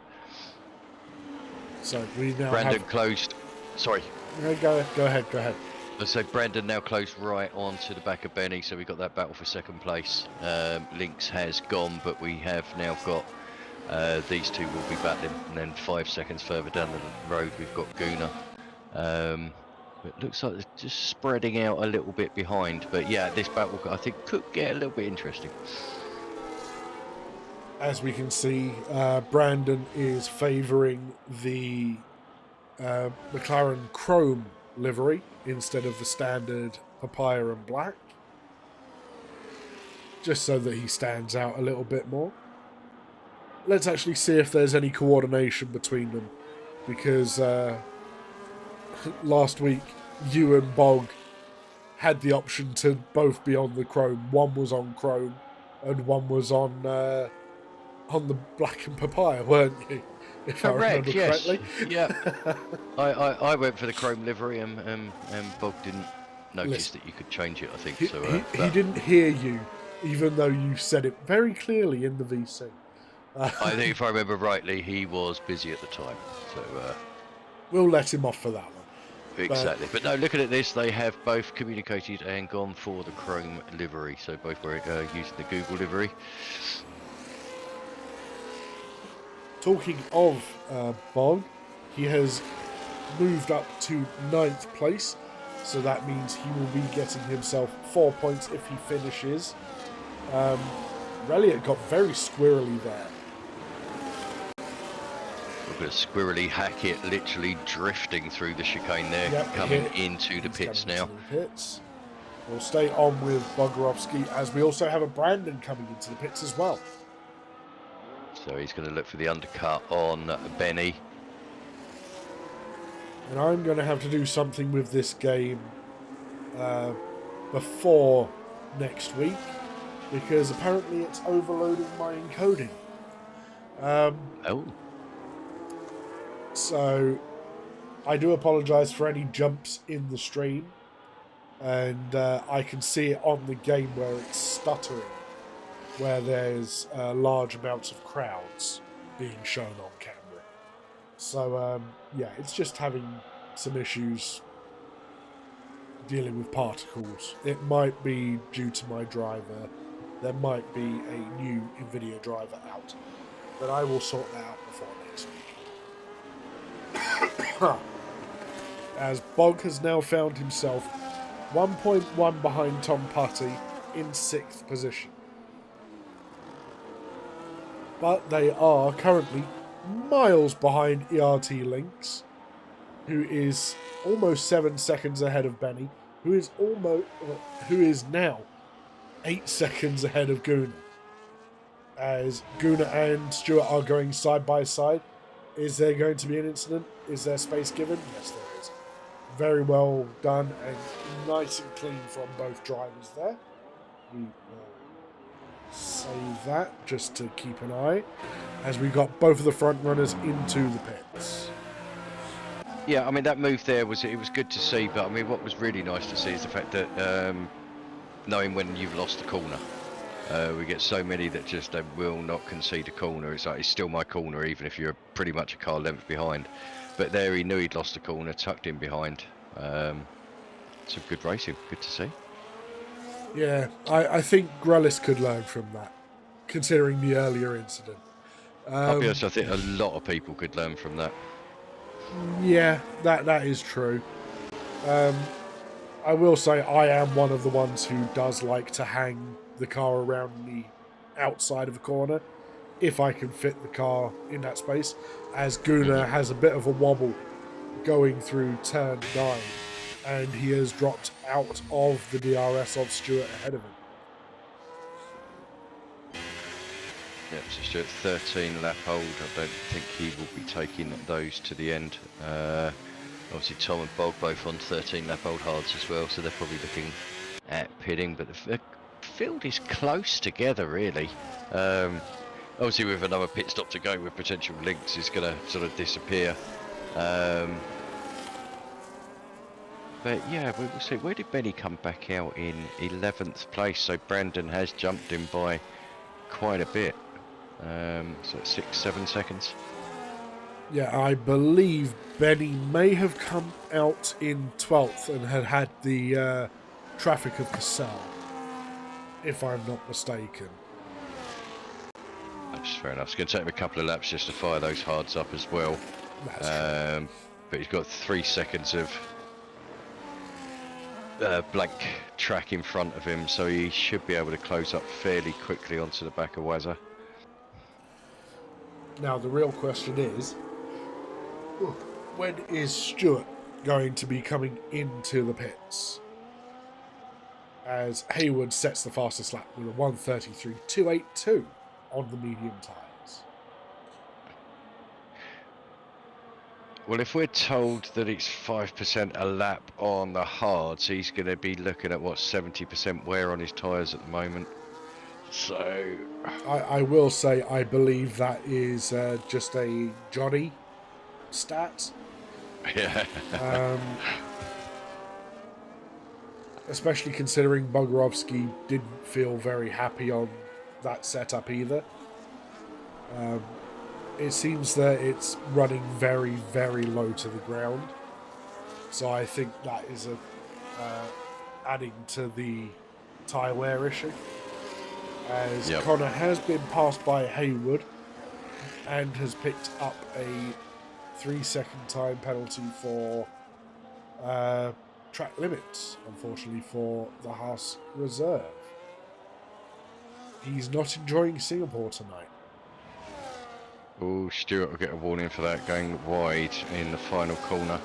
So we now Brandon closed. Sorry. Go ahead. Let's say Brandon now closed right onto the back of Benny, so we got that battle for second place. Lynx has gone, but we have now got these two will be battling, and then 5 seconds further down the road we've got Guna. It looks like it's just spreading out a little bit behind, but yeah, this battle I think could get a little bit interesting. As we can see, Brandon is favouring the McLaren Chrome livery instead of the standard papaya and black, just so that he stands out a little bit more. Let's actually see if there's any coordination between them, because last week you and Bog had the option to both be on the Chrome. One was on Chrome and one was on the black and papaya, weren't you? If Correct, I remember yes. correctly. Yeah. I went for the Chrome livery and Bog didn't notice that you could change it, I think. He didn't hear you, even though you said it very clearly in the VC. I think if I remember rightly, he was busy at the time. So we'll let him off for that one. Exactly. But no, looking at this, they have both communicated and gone for the Chrome livery. So both were using the Google livery. Talking of Bog, he has moved up to 9th place. So that means he will be getting himself 4 points if he finishes. Reliot got very squirrely there. But Squirrely Hackett literally drifting through the chicane there, Yep, coming hit. into the He's pits coming now. into the pits. We'll stay on with Bogorovsky as we also have a Brandon coming into the pits as well. So he's going to look for the undercut on Benny. And I'm going to have to do something with this game before next week, because apparently it's overloading my encoding. Oh, So I do apologise for any jumps in the stream, and I can see it on the game where it's stuttering, where there's large amounts of crowds being shown on camera. So yeah, it's just having some issues dealing with particles. It might be due to my driver. There might be a new NVIDIA driver out, but I will sort that out before next week. As Bog has now found himself 1.1 behind Tom Putty in 6th position. But they are currently miles behind ERT Lynx, who is almost 7 seconds ahead of Benny, who is now 8 seconds ahead of Guna. As Guna and Stewart are going side by side, is there going to be an incident? Is there space given? Yes, there is. Very well done and nice and clean from both drivers there. We will save that just to keep an eye, as we got both of the front runners into the pits. yeah. I mean, that move there was good to see, but I mean, what was really nice to see is the fact that knowing when you've lost the corner. We get so many that just they will not concede a corner. It's like, it's still my corner, even if you're pretty much a car length behind. But there he knew he'd lost the corner, tucked in behind. Some good racing, good to see. Yeah, I think Grellis could learn from that, considering the earlier incident. I'll be honest, I think a lot of people could learn from that. Yeah, that is true. I will say I am one of the ones who does like to hang the car around the outside of a corner if I can fit the car in that space, as Guna has a bit of a wobble going through turn 9 and he has dropped out of the DRS of Stewart ahead of him. Yep, so Stuart 13 lap hold. I don't think he will be taking those to the end. Obviously Tom and Bog both on 13 lap hold hards as well, so they're probably looking at pitting, but the field is close together really. Obviously with another pit stop to go with potential links is going to sort of disappear. But yeah, we will see. Where did Benny come back out in 11th place? So Brandon has jumped him by quite a bit. So 6-7 seconds. Yeah, I believe Benny may have come out in 12th and had the traffic of Cassell, if I'm not mistaken. That's fair enough. It's going to take him a couple of laps just to fire those hards up as well. That's true. But he's got 3 seconds of blank track in front of him, so he should be able to close up fairly quickly onto the back of Wazza. Now the real question is, when is Stewart going to be coming into the pits? As Hayward sets the fastest lap with a 1:33.282 on the medium tyres. Well, if we're told that it's 5% a lap on the hards, he's going to be looking at what, 70% wear on his tyres at the moment. So I will say I believe that is just a Johnny stat. yeah. Especially considering Bogorovsky didn't feel very happy on that setup either. It seems that it's running very, very low to the ground. So I think that is adding to the tyre wear issue. As Connor has been passed by Hayward and has picked up a 3-second time penalty for track limits, unfortunately for the Haas reserve. He's not enjoying Singapore tonight. Oh, Stewart will get a warning for that, going wide in the final corner.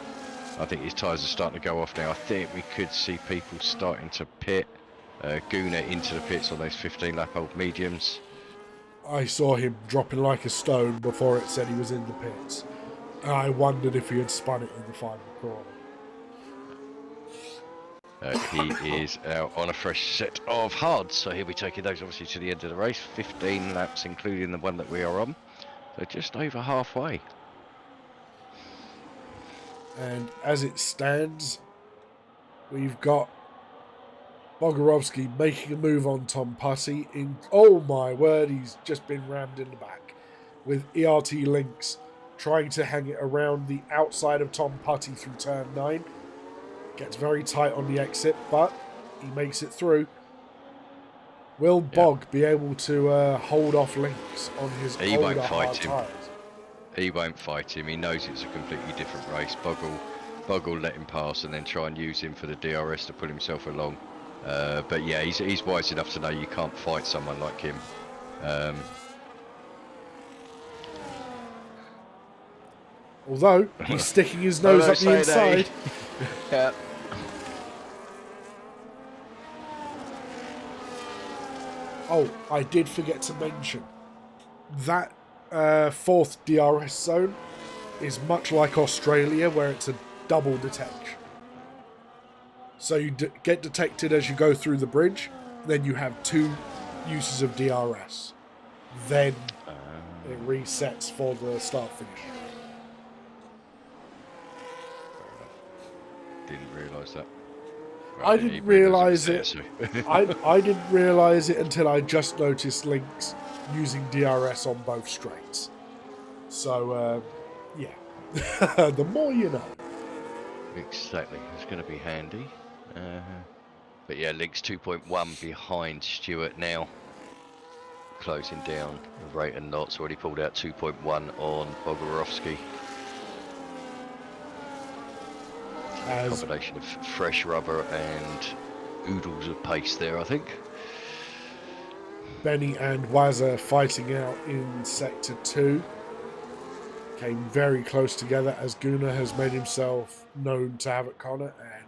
I think his tyres are starting to go off now. I think we could see people starting to pit. Guna into the pits on those 15-lap-old mediums. I saw him dropping like a stone before it said he was in the pits. And I wondered if he had spun it in the final corner. He is out on a fresh set of hards, so he'll be taking those obviously to the end of the race. 15 laps, including the one that we are on. So just over halfway. And as it stands, we've got Bogorovsky making a move on Tom Putty. Oh my word, he's just been rammed in the back. With ERT Lynx trying to hang it around the outside of Tom Putty through turn 9. Gets very tight on the exit, but he makes it through. Will Bog be able to hold off Lynx on his older hard tyres? He won't fight him. He knows it's a completely different race. Bog will let him pass and then try and use him for the DRS to pull himself along. But yeah, he's wise enough to know you can't fight someone like him. Although he's sticking his nose up the inside. Yeah. Oh, I did forget to mention that fourth DRS zone is much like Australia, where it's a double detection. So you get detected as you go through the bridge, then you have 2 uses of DRS. Then it resets for the start finish. Didn't realise that. I didn't realise it. I didn't realise it until I just noticed Lynx using DRS on both straights. So, yeah. The more you know. Exactly. It's going to be handy. But yeah, Lynx 2.1 behind Stewart now. Closing down the rate and knots. Already pulled out 2.1 on Bogorovsky. Combination of fresh rubber and oodles of pace there, I think. Benny and Wazza fighting out in Sector 2. Came very close together as Guna has made himself known to Havoc Connor and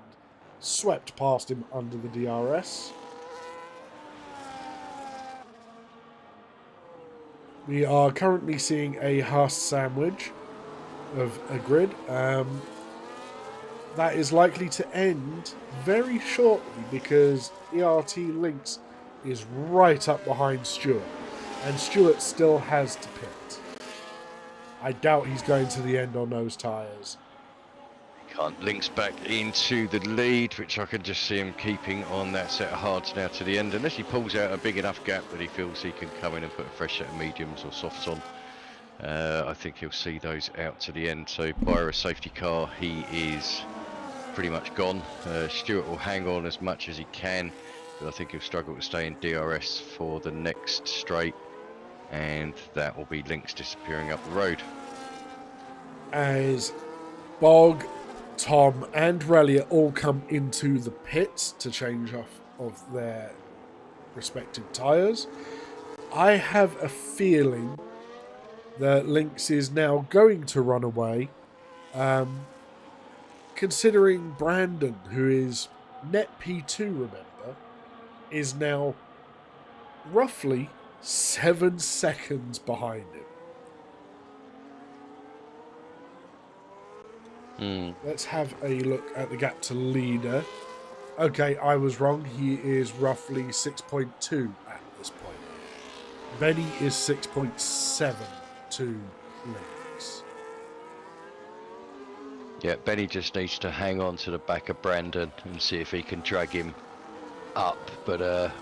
swept past him under the DRS. We are currently seeing a Haas sandwich of a grid. That is likely to end very shortly because ERT Lynx is right up behind Stewart. And Stewart still has to pit. I doubt he's going to the end on those tyres. Can't Lynx back into the lead, which I can just see him keeping on that set of hards now to the end. Unless he pulls out a big enough gap that he feels he can come in and put a fresh set of mediums or softs on. I think he'll see those out to the end. So by a safety car, he is pretty much gone. Stewart will hang on as much as he can, but I think he'll struggle to stay in DRS for the next straight, and that will be Lynx disappearing up the road. As Bog, Tom and Relia all come into the pits to change off of their respective tyres, I have a feeling that Lynx is now going to run away. Considering Brandon, who is net P2, remember, is now roughly 7 seconds behind him. Let's have a look at the gap to leader. Okay, I was wrong. He is roughly 6.2 at this point. Benny is 6.7 to Lynx. Yeah, Benny just needs to hang on to the back of Brandon and see if he can drag him up, but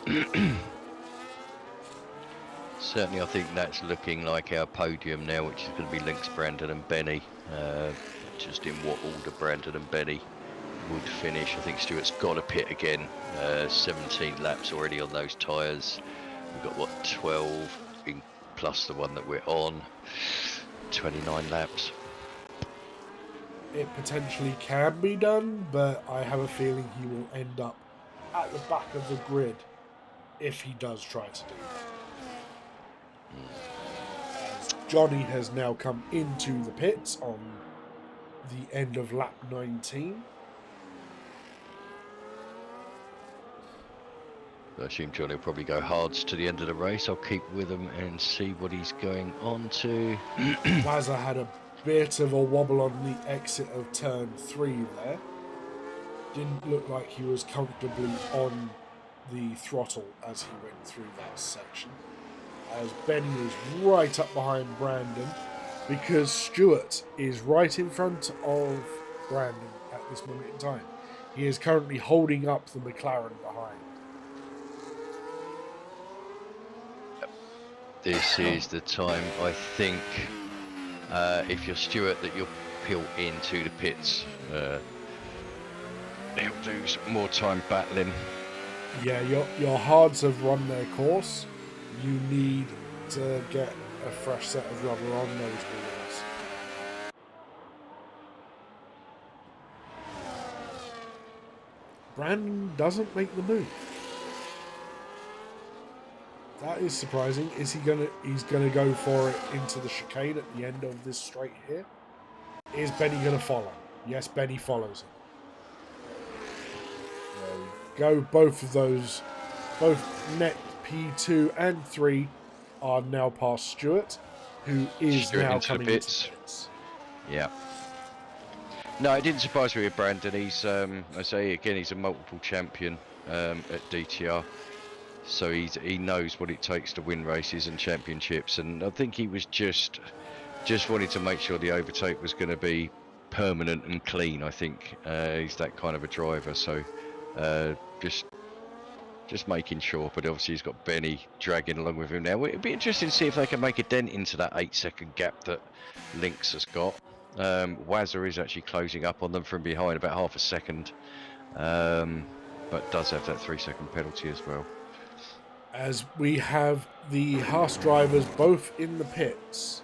certainly I think that's looking like our podium now, which is going to be Lynx, Brandon and Benny. Just in what order Brandon and Benny would finish. I think Stewart's got a pit again. 17 laps already on those tyres. We've got, what, 12 plus the one that we're on. 29 laps. It potentially can be done, but I have a feeling he will end up at the back of the grid if he does try to do that. Johnny has now come into the pits on the end of lap 19. I assume Johnny will probably go hards to the end of the race. I'll keep with him and see what he's going on to. Wazza had a bit of a wobble on the exit of turn 3 there. Didn't look like he was comfortably on the throttle as he went through that section. As Benny is right up behind Brandon, because Stewart is right in front of Brandon at this moment in time. He is currently holding up the McLaren behind. This is the time, I think, if you're Stewart, that you'll peel into the pits. He'll do some more time battling. Yeah, your hards have run their course. You need to get a fresh set of rubber on those wheels. Brandon doesn't make the move. That is surprising. He's gonna go for it into the chicane at the end of this straight here. Is Benny gonna follow? Yes, Benny follows him. There we go. Both of those, both net P2 and 3 are now past Stewart, who is Stewart now into coming the pits. into the pits. Yeah. No, it didn't surprise me with Brandon. He's, I say again, he's a multiple champion at DTR. So he knows what it takes to win races and championships, and I think he was just wanted to make sure the overtake was going to be permanent and clean. I think he's that kind of a driver, so just making sure. But obviously he's got Benny dragging along with him now. It'd be interesting to see if they can make a dent into that 8-second gap that Lynx has got. Wazza is actually closing up on them from behind about half a second, but does have that 3-second penalty as well. As we have the Haas drivers both in the pits.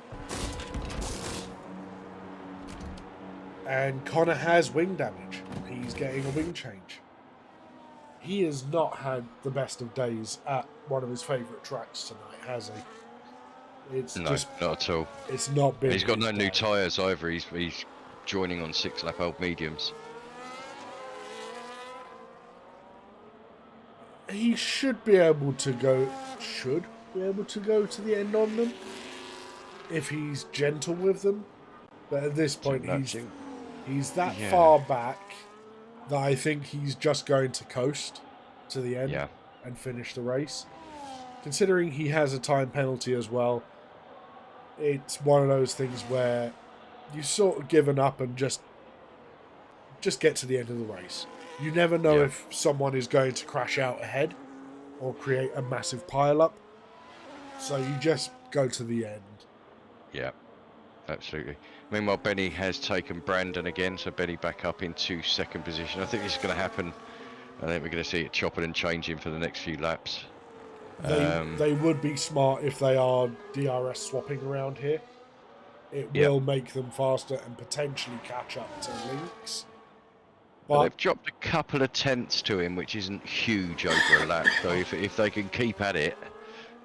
And Connor has wing damage. He's getting a wing change. He has not had the best of days at one of his favourite tracks tonight, has he? It's No, just not at all. It's not been. He's got no his new day. tyres either. He's joining on 6-lap old mediums. He should be able to go. Should be able to go to the end on them if he's gentle with them. But at this point, he's that far back that I think he's just going to coast to the end and finish the race. Considering he has a time penalty as well, it's one of those things where you sort of given up and just get to the end of the race. You never know if someone is going to crash out ahead or create a massive pile-up. So you just go to the end. Yeah, absolutely. Meanwhile, Benny has taken Brandon again, so Benny back up into second position. I think this is going to happen. I think we're going to see it chopping and changing for the next few laps. They would be smart if they are DRS swapping around here. It will make them faster and potentially catch up to Lynx. But they've dropped a couple of tenths to him, which isn't huge over a lap. So if they can keep at it,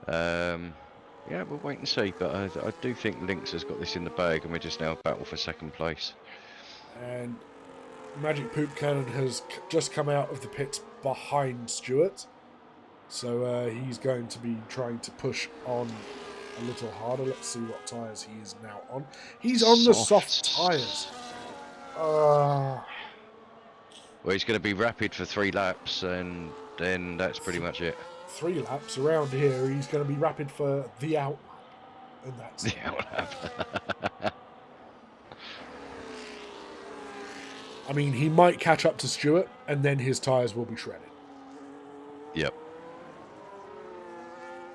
we'll wait and see. But I do think Lynx has got this in the bag, and we're just now battle for second place. And Magic Poop Cannon has just come out of the pits behind Stewart. So he's going to be trying to push on a little harder. Let's see what tyres he is now on. He's on the soft tyres. Well, he's going to be rapid for 3 laps, and then that's pretty much it. 3 laps around here, he's going to be rapid for the out lap. And that's the out lap. I mean, he might catch up to Stewart, and then his tyres will be shredded. Yep.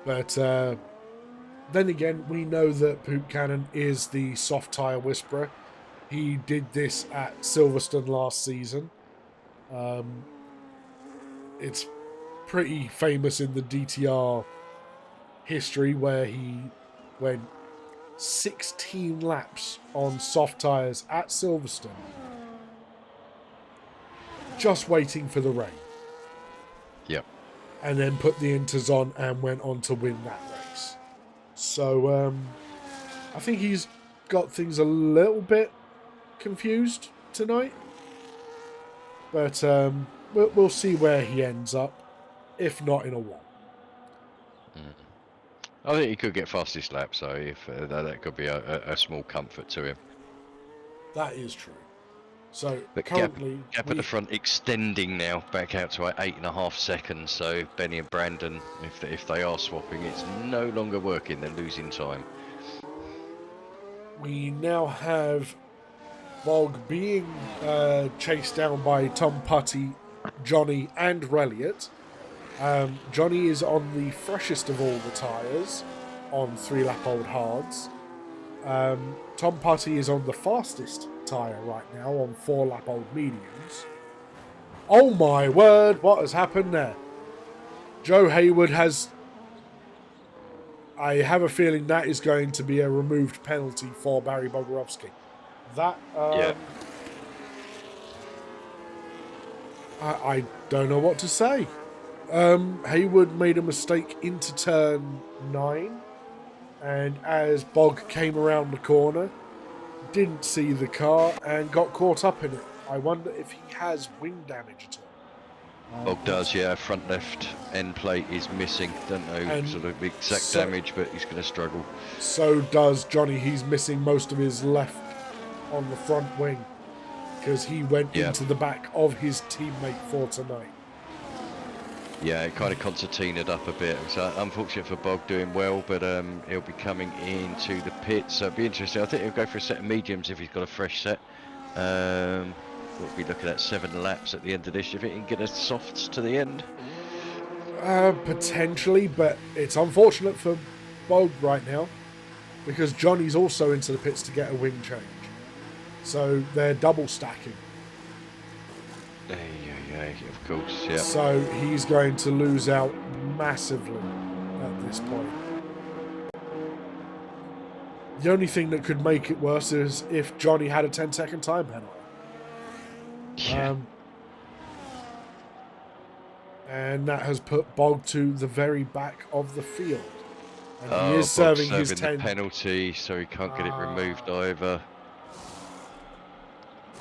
But then again, we know that Poop Cannon is the soft tyre whisperer. He did this at Silverstone last season. It's pretty famous in the DTR history where he went 16 laps on soft tyres at Silverstone, just waiting for the rain. Yep. And then put the inters on and went on to win that race. So I think he's got things a little bit confused tonight. But we'll see where he ends up, if not in a while. I think he could get fastest lap, so if that could be a small comfort to him. That is true. So But currently, gap at the front extending now back out to 8.5 seconds. So Benny and Brandon, if they are swapping, it's no longer working. They're losing time. we now have Bog being chased down by Tom Putty, Johnny, and Reliot. Johnny is on the freshest of all the tyres, on 3-lap-old hards. Tom Putty is on the fastest tyre right now, on 4-lap-old mediums. Oh my word, what has happened there? Joe Hayward has... I have a feeling that is going to be a removed penalty for Barry Bogorowski. That... Yeah. I don't know what to say. Hayward made a mistake into turn 9, and as Bog came around the corner, didn't see the car and got caught up in it. I wonder if he has wing damage at all. Bog does, yeah. Front left end plate is missing. Don't know sort of exact damage, but he's going to struggle. So does Johnny. He's missing most of his left on the front wing because he went into the back of his teammate for tonight. Yeah, it kind of concertinaed up a bit. So unfortunate for Bog doing well, but he'll be coming into the pits. So it'll be interesting. I think he'll go for a set of mediums if he's got a fresh set. We'll be looking at 7 laps at the end of this. If he can get us softs to the end. Potentially, but it's unfortunate for Bog right now because Johnny's also into the pits to get a wing change. So they're double stacking. Of course, yeah. So he's going to lose out massively at this point. The only thing that could make it worse is if Johnny had a 10-second time penalty. Yeah. And that has put Bog to the very back of the field. And he is Bog's serving his the 10. penalty, so he can't get it removed either.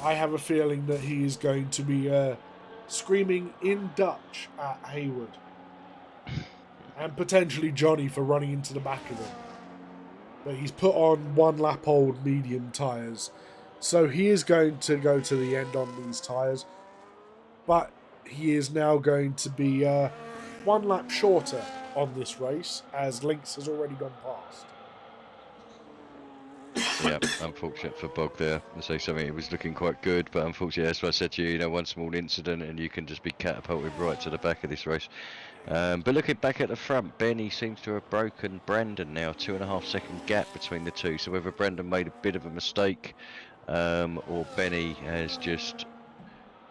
I have a feeling that he is going to be screaming in Dutch at Hayward. And potentially Johnny for running into the back of him. But he's put on 1-lap-old medium tyres. So he is going to go to the end on these tyres. But he is now going to be 1 lap shorter on this race, as Lynx has already gone past. Yeah, unfortunate for Bog there. I say something, it was looking quite good, but unfortunately, that's what I said to you, one small incident and you can just be catapulted right to the back of this race. But looking back at the front, Benny seems to have broken Brandon now, 2.5 second gap between the two. So whether Brandon made a bit of a mistake or Benny has just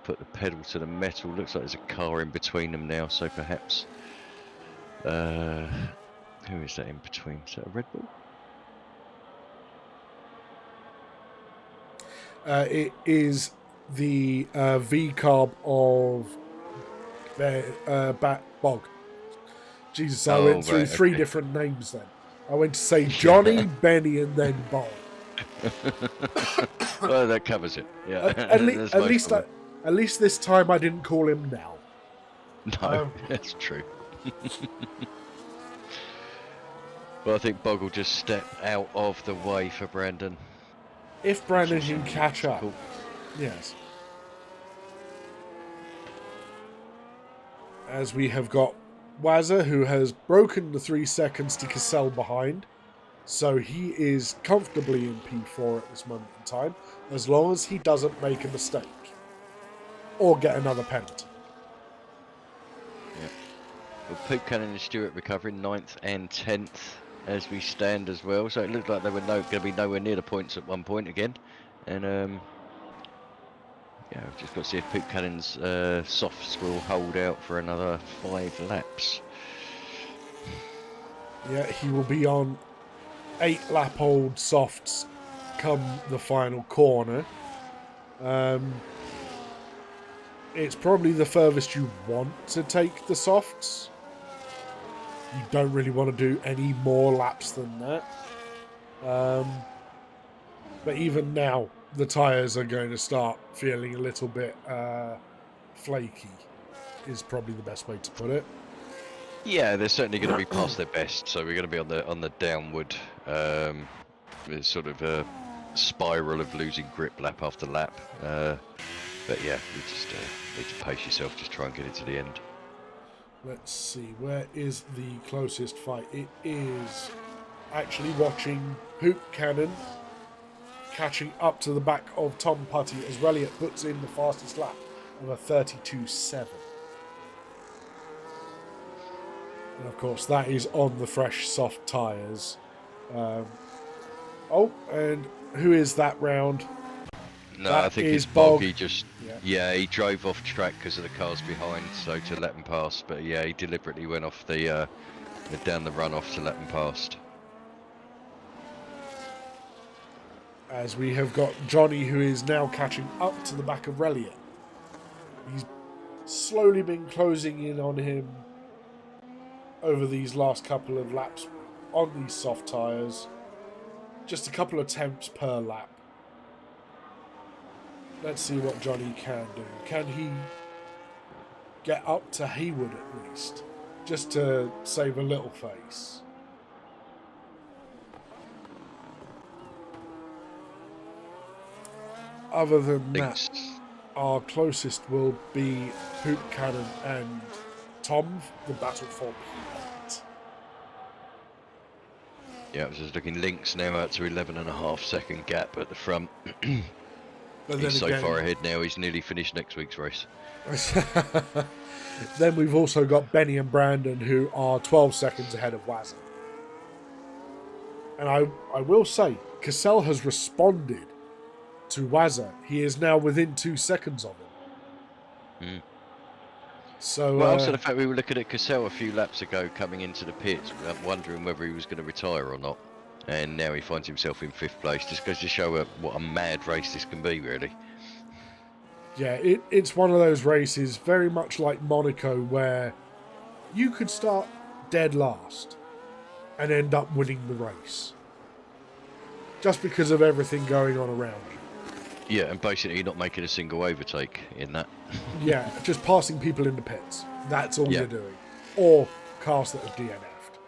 put the pedal to the metal. Looks like there's a car in between them now, so perhaps... who is that in between? Is that a Red Bull? It is the V-carb of Bog. Jesus, I went through 3 different names then. I went to say Johnny, Benny, and then Bog. Well, that covers it. Yeah. At least this time I didn't call him now. No, that's true. Well, I think Bog will just step out of the way for Brandon. If Brandon can catch up. Cool. Yes. As we have got Wazza, who has broken the 3 seconds to Cassell behind. So he is comfortably in P4 at this moment in time, as long as he doesn't make a mistake. Or get another penalty. Yeah. Well, Poop Cannon and Stewart recovering 9th and 10th as we stand as well. So it looked like they were going to be nowhere near the points at one point again. And yeah, we've just got to see if Poop Cannon's softs will hold out for another 5 laps. Yeah, he will be on 8-lap-old softs come the final corner. It's probably the furthest you want to take the softs. You don't really want to do any more laps than that. But even now, the tyres are going to start feeling a little bit flaky, is probably the best way to put it. Yeah, they're certainly going to be past their best, so we're going to be on the downward sort of spiral of losing grip lap after lap. But yeah, you just need to pace yourself, just try and get it to the end. Let's see, where is the closest fight? It is actually watching Hoop Cannon catching up to the back of Tom Putty as Reliot puts in the fastest lap of a 32.7. And of course, that is on the fresh, soft tyres. Oh, and who is that round? No, That I think is it's Bog. Bog. He just, yeah, he drove off track because of the cars behind, so to let them pass. But yeah, he deliberately went off the down the runoff to let them pass. As we have got Johnny, who is now catching up to the back of Reliot. He's slowly been closing in on him over these last couple of laps on these soft tyres. Just a couple of attempts per lap. Let's see what Johnny can do. Can he get up to Haywood at least? Just to save a little face. Other than that, our closest will be Hoop Cannon and Tom, the battle for P8. Yeah, I was just looking. Link's now out to 11.5 second gap at the front. But He's so far ahead now, he's nearly finished next week's race. Then we've also got Benny and Brandon, who are 12 seconds ahead of Wazza. And I will say, Cassell has responded to Wazza. He is now within 2 seconds of him. Mm. So, well, also the fact we were looking at Cassell a few laps ago coming into the pits, wondering whether he was going to retire or not. And now he finds himself in 5th place. Just goes to show what a mad race this can be, really. Yeah, it's one of those races, very much like Monaco, where you could start dead last and end up winning the race. Just because of everything going on around you. Yeah, and basically you're not making a single overtake in that. Yeah, just passing people in the pits. That's all you're doing. Or cars that have DNF'd.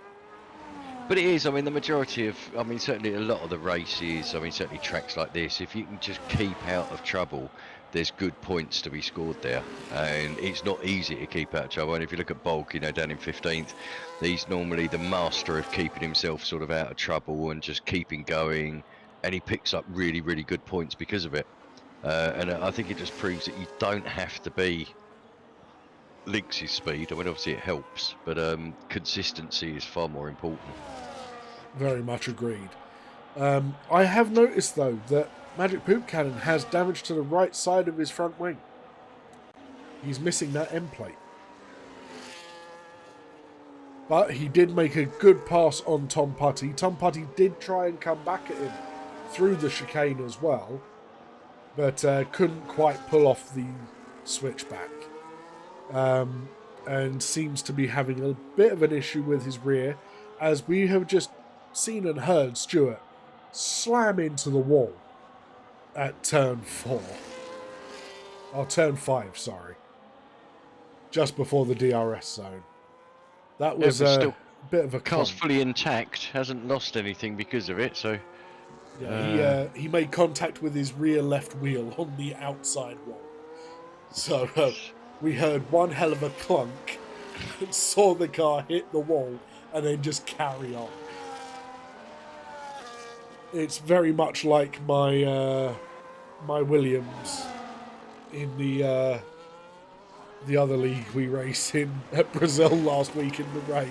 But it is, I mean, the majority of, I mean, certainly a lot of the races, I mean, certainly tracks like this, if you can just keep out of trouble, there's good points to be scored there. And it's not easy to keep out of trouble. And if you look at Bog, you know, down in 15th, he's normally the master of keeping himself sort of out of trouble and just keeping going. And he picks up really, really good points because of it. And I think it just proves that you don't have to be Lynx's speed. I mean, obviously it helps, but consistency is far more important. Very much agreed. I have noticed, though, that Magic Poop Cannon has damage to the right side of his front wing. He's missing that end plate. But he did make a good pass on Tom Putty. Tom Putty did try and come back at him through the chicane as well, but couldn't quite pull off the switchback. And seems to be having a bit of an issue with his rear, as we have just seen and heard Stewart slam into the wall at turn 4. Oh, turn 5, sorry. Just before the DRS zone. That was a bit of a car's fully intact, hasn't lost anything because of it, so... Yeah, he made contact with his rear left wheel on the outside wall. So we heard one hell of a clunk and saw the car hit the wall and then just carry on. It's very much like my my Williams in the other league we race in at Brazil last week in the rain,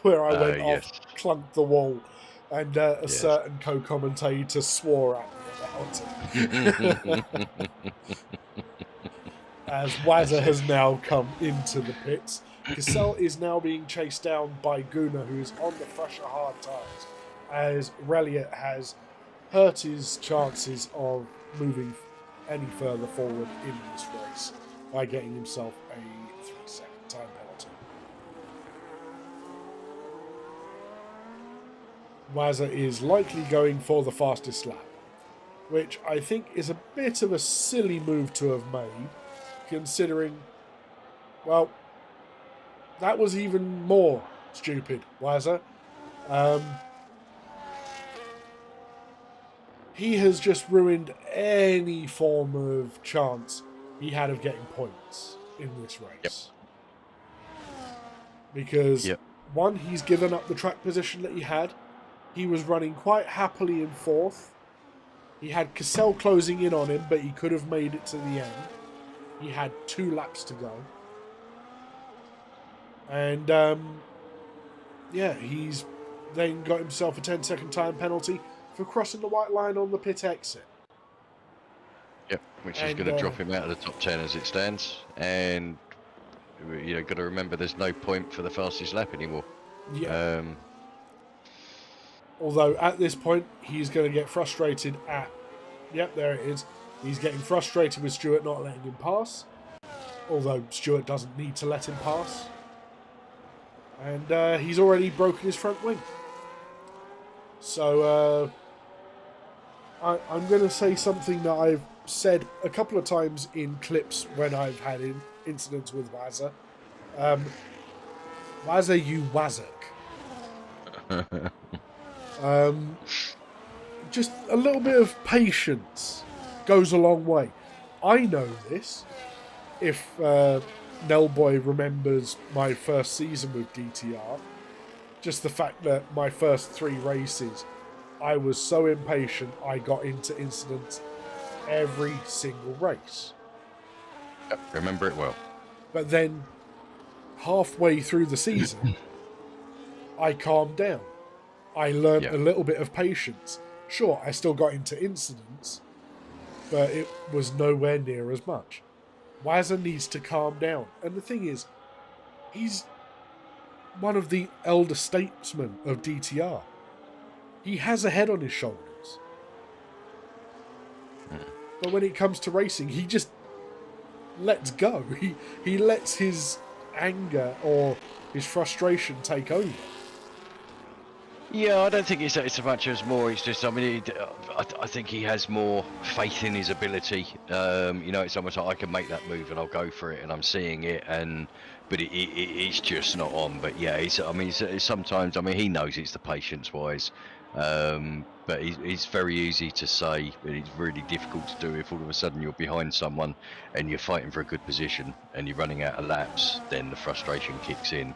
where I went off, clunked the wall, and a certain co-commentator swore at me about it. As Wazza has now come into the pits, Cassell is now being chased down by Guna, who is on the fresher hard tyres, as Reliot has hurt his chances of moving any further forward in this race by getting himself a 3-second time penalty. Wazza is likely going for the fastest lap, which I think is a bit of a silly move to have made, considering, well, that was even more stupid, Wazza. He has just ruined any form of chance he had of getting points in this race. Because, one, he's given up the track position that he had. He was running quite happily in fourth. He had Cassell closing in on him, but he could have made it to the end. He had 2 laps to go. And, yeah, he's then got himself a 10-second time penalty for crossing the white line on the pit exit. Yep, which is going to drop him out of the top 10 as it stands. And, you know, got to remember there's no point for the fastest lap anymore. Yeah. Although at this point, he's going to get frustrated at... Yep, there it is. He's getting frustrated with Stewart not letting him pass. Although Stewart doesn't need to let him pass. And he's already broken his front wing. So I'm going to say something that I've said a couple of times in clips when I've had incidents with Wazza. Wazza, you wazzock. Just a little bit of patience goes a long way. I know this. If Nellboy remembers my first season with DTR, just the fact that my first 3 races, I was so impatient, I got into incidents every single race. Yep, remember it well. But then, halfway through the season, I calmed down. I learned a little bit of patience. Sure, I still got into incidents, but it was nowhere near as much. Wazza needs to calm down. And the thing is, he's one of the elder statesmen of DTR. He has a head on his shoulders. But when it comes to racing, he just lets go. He lets his anger or his frustration take over. Yeah, I don't think it's so much as more. It's just, I mean, I think he has more faith in his ability. You know, it's almost like I can make that move and I'll go for it, and I'm seeing it, but it's just not on. But yeah, it's sometimes, I mean, he knows it's the patience-wise, but it's very easy to say, but it's really difficult to do if all of a sudden you're behind someone and you're fighting for a good position and you're running out of laps. Then the frustration kicks in.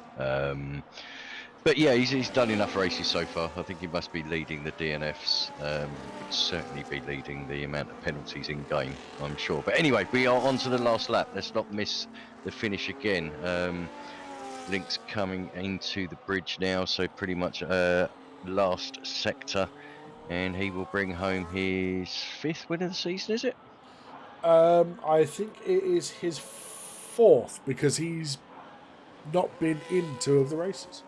But yeah, he's done enough races so far. I think he must be leading the DNFs. Would certainly be leading the amount of penalties in game, I'm sure. But anyway, we are on to the last lap. Let's not miss the finish again. Link's coming into the bridge now, so pretty much last sector. And he will bring home his 5th win of the season, is it? I think it is his 4th, because he's not been in 2 of the races.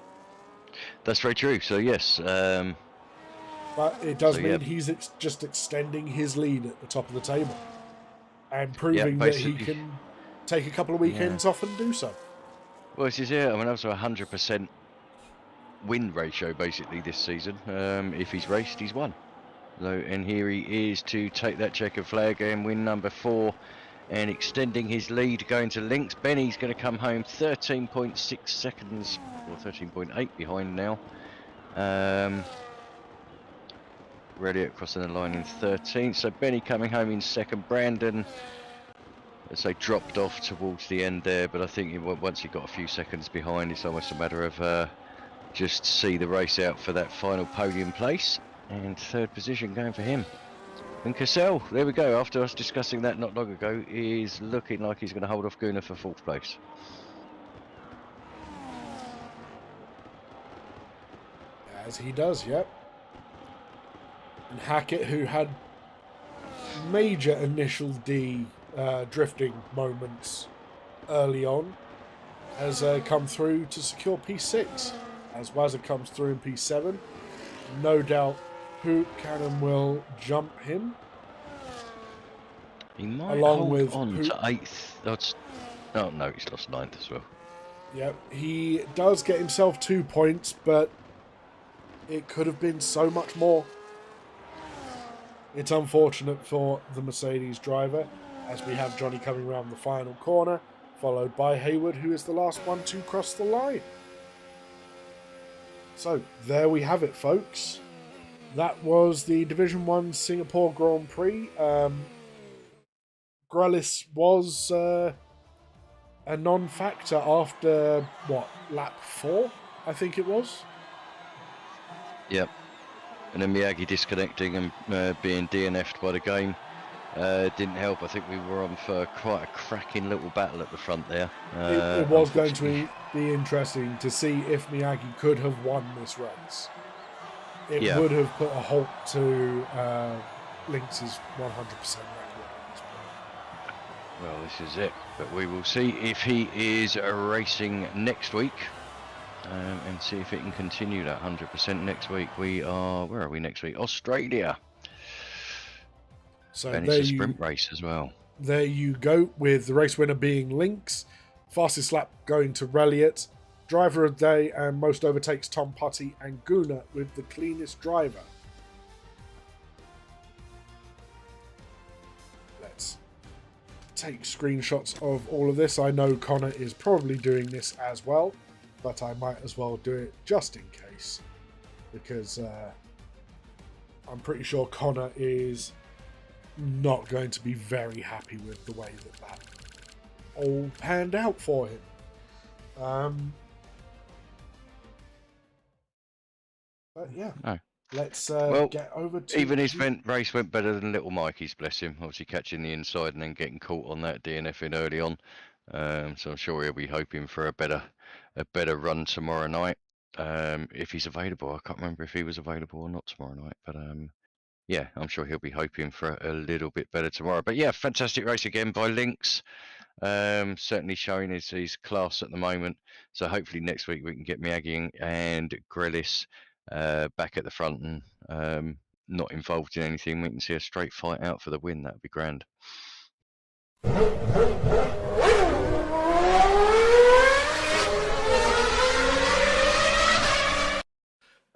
That's very true. So yes, but it does mean he's just extending his lead at the top of the table and proving that he can take a couple of weekends off and do so. Well, this is it. I mean, also 100% win ratio basically this season. If he's raced, he's won. So, and here he is to take that checkered flag and win number 4. And extending his lead, going to Links. Benny's going to come home 13.6 seconds, or 13.8 behind now. Elliott crossing the line in 13th. So Benny coming home in 2nd. Brandon, let's say, dropped off towards the end there. But I think once he got a few seconds behind, it's almost a matter of just see the race out for that final podium place. And 3rd position going for him. And Cassell, there we go, after us discussing that not long ago, is looking like he's going to hold off Gunnar for 4th place. As he does, yep. And Hackett, who had major initial D drifting moments early on, has come through to secure P6. As Wazza comes through in P7, no doubt Hoop Cannon will jump him. He might along hold with on Hoop. to 8th. Oh no, he's lost 9th as well. Yep, he does get himself 2 points, but It could have been so much more. It's unfortunate for the Mercedes driver, as we have Johnny coming around the final corner, followed by Hayward, who is the last one to cross the line. So, there we have it, folks. That was the Division 1 Singapore Grand Prix. Grellis was a non-factor after, lap 4, I think it was? Yep. And then Miyagi disconnecting and being DNF'd by the game didn't help. I think we were on for quite a cracking little battle at the front there. It was going to be interesting to see if Miyagi could have won this race. It would have put a halt to Lynx's 100% record. Well, this is it. But we will see if he is racing next week. And see if it can continue that 100% next week. We are, where are we next week? Australia. So and it's a sprint race as well. There you go, with the race winner being Lynx. Fastest lap going to Reliot. Driver of the day and most overtakes Tom Putty and Guna with the cleanest driver. Let's take screenshots of all of this. I know Connor is probably doing this as well, but I might as well do it just in case, because I'm pretty sure Connor is not going to be very happy with the way that all panned out for him. But yeah, no. Let's get over to... Even his race went better than little Mikey's, bless him. Obviously catching the inside and then getting caught on that DNFing early on. So I'm sure he'll be hoping for a better run tomorrow night. If he's available. I can't remember if he was available or not tomorrow night. But yeah, I'm sure he'll be hoping for a little bit better tomorrow. But yeah, fantastic race again by Lynx. Certainly showing his class at the moment. So hopefully next week we can get Miyagi and Grellis back at the front and not involved in anything. We can see a straight fight out for the win. That would be grand.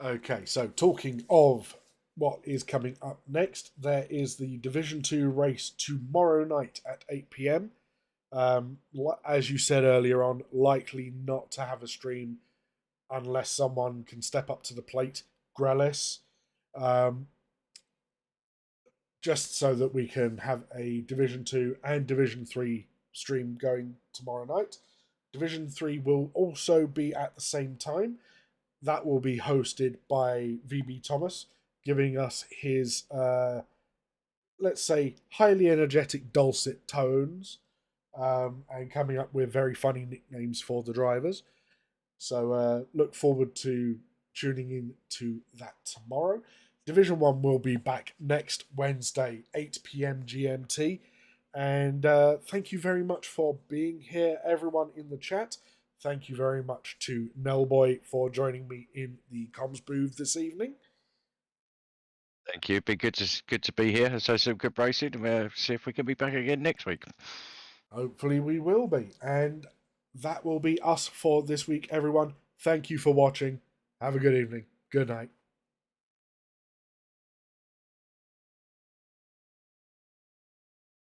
Okay, so talking of what is coming up next, there is the Division 2 race tomorrow night at 8 PM. As you said earlier on, likely not to have a stream unless someone can step up to the plate, Grellis, just so that we can have a Division 2 and Division 3 stream going tomorrow night. Division 3 will also be at the same time. That will be hosted by VB Thomas, giving us his, let's say, highly energetic dulcet tones, and coming up with very funny nicknames for the drivers. So look forward to tuning in to that tomorrow. Division 1 will be back next Wednesday, 8 PM GMT. And thank you very much for being here, everyone in the chat. Thank you very much to Nellboy for joining me in the comms booth this evening. Thank you. Been good to be here. So some good racing. We'll see if we can be back again next week. Hopefully we will be. And that will be us for this week, everyone. Thank you for watching. Have a good evening. Good night.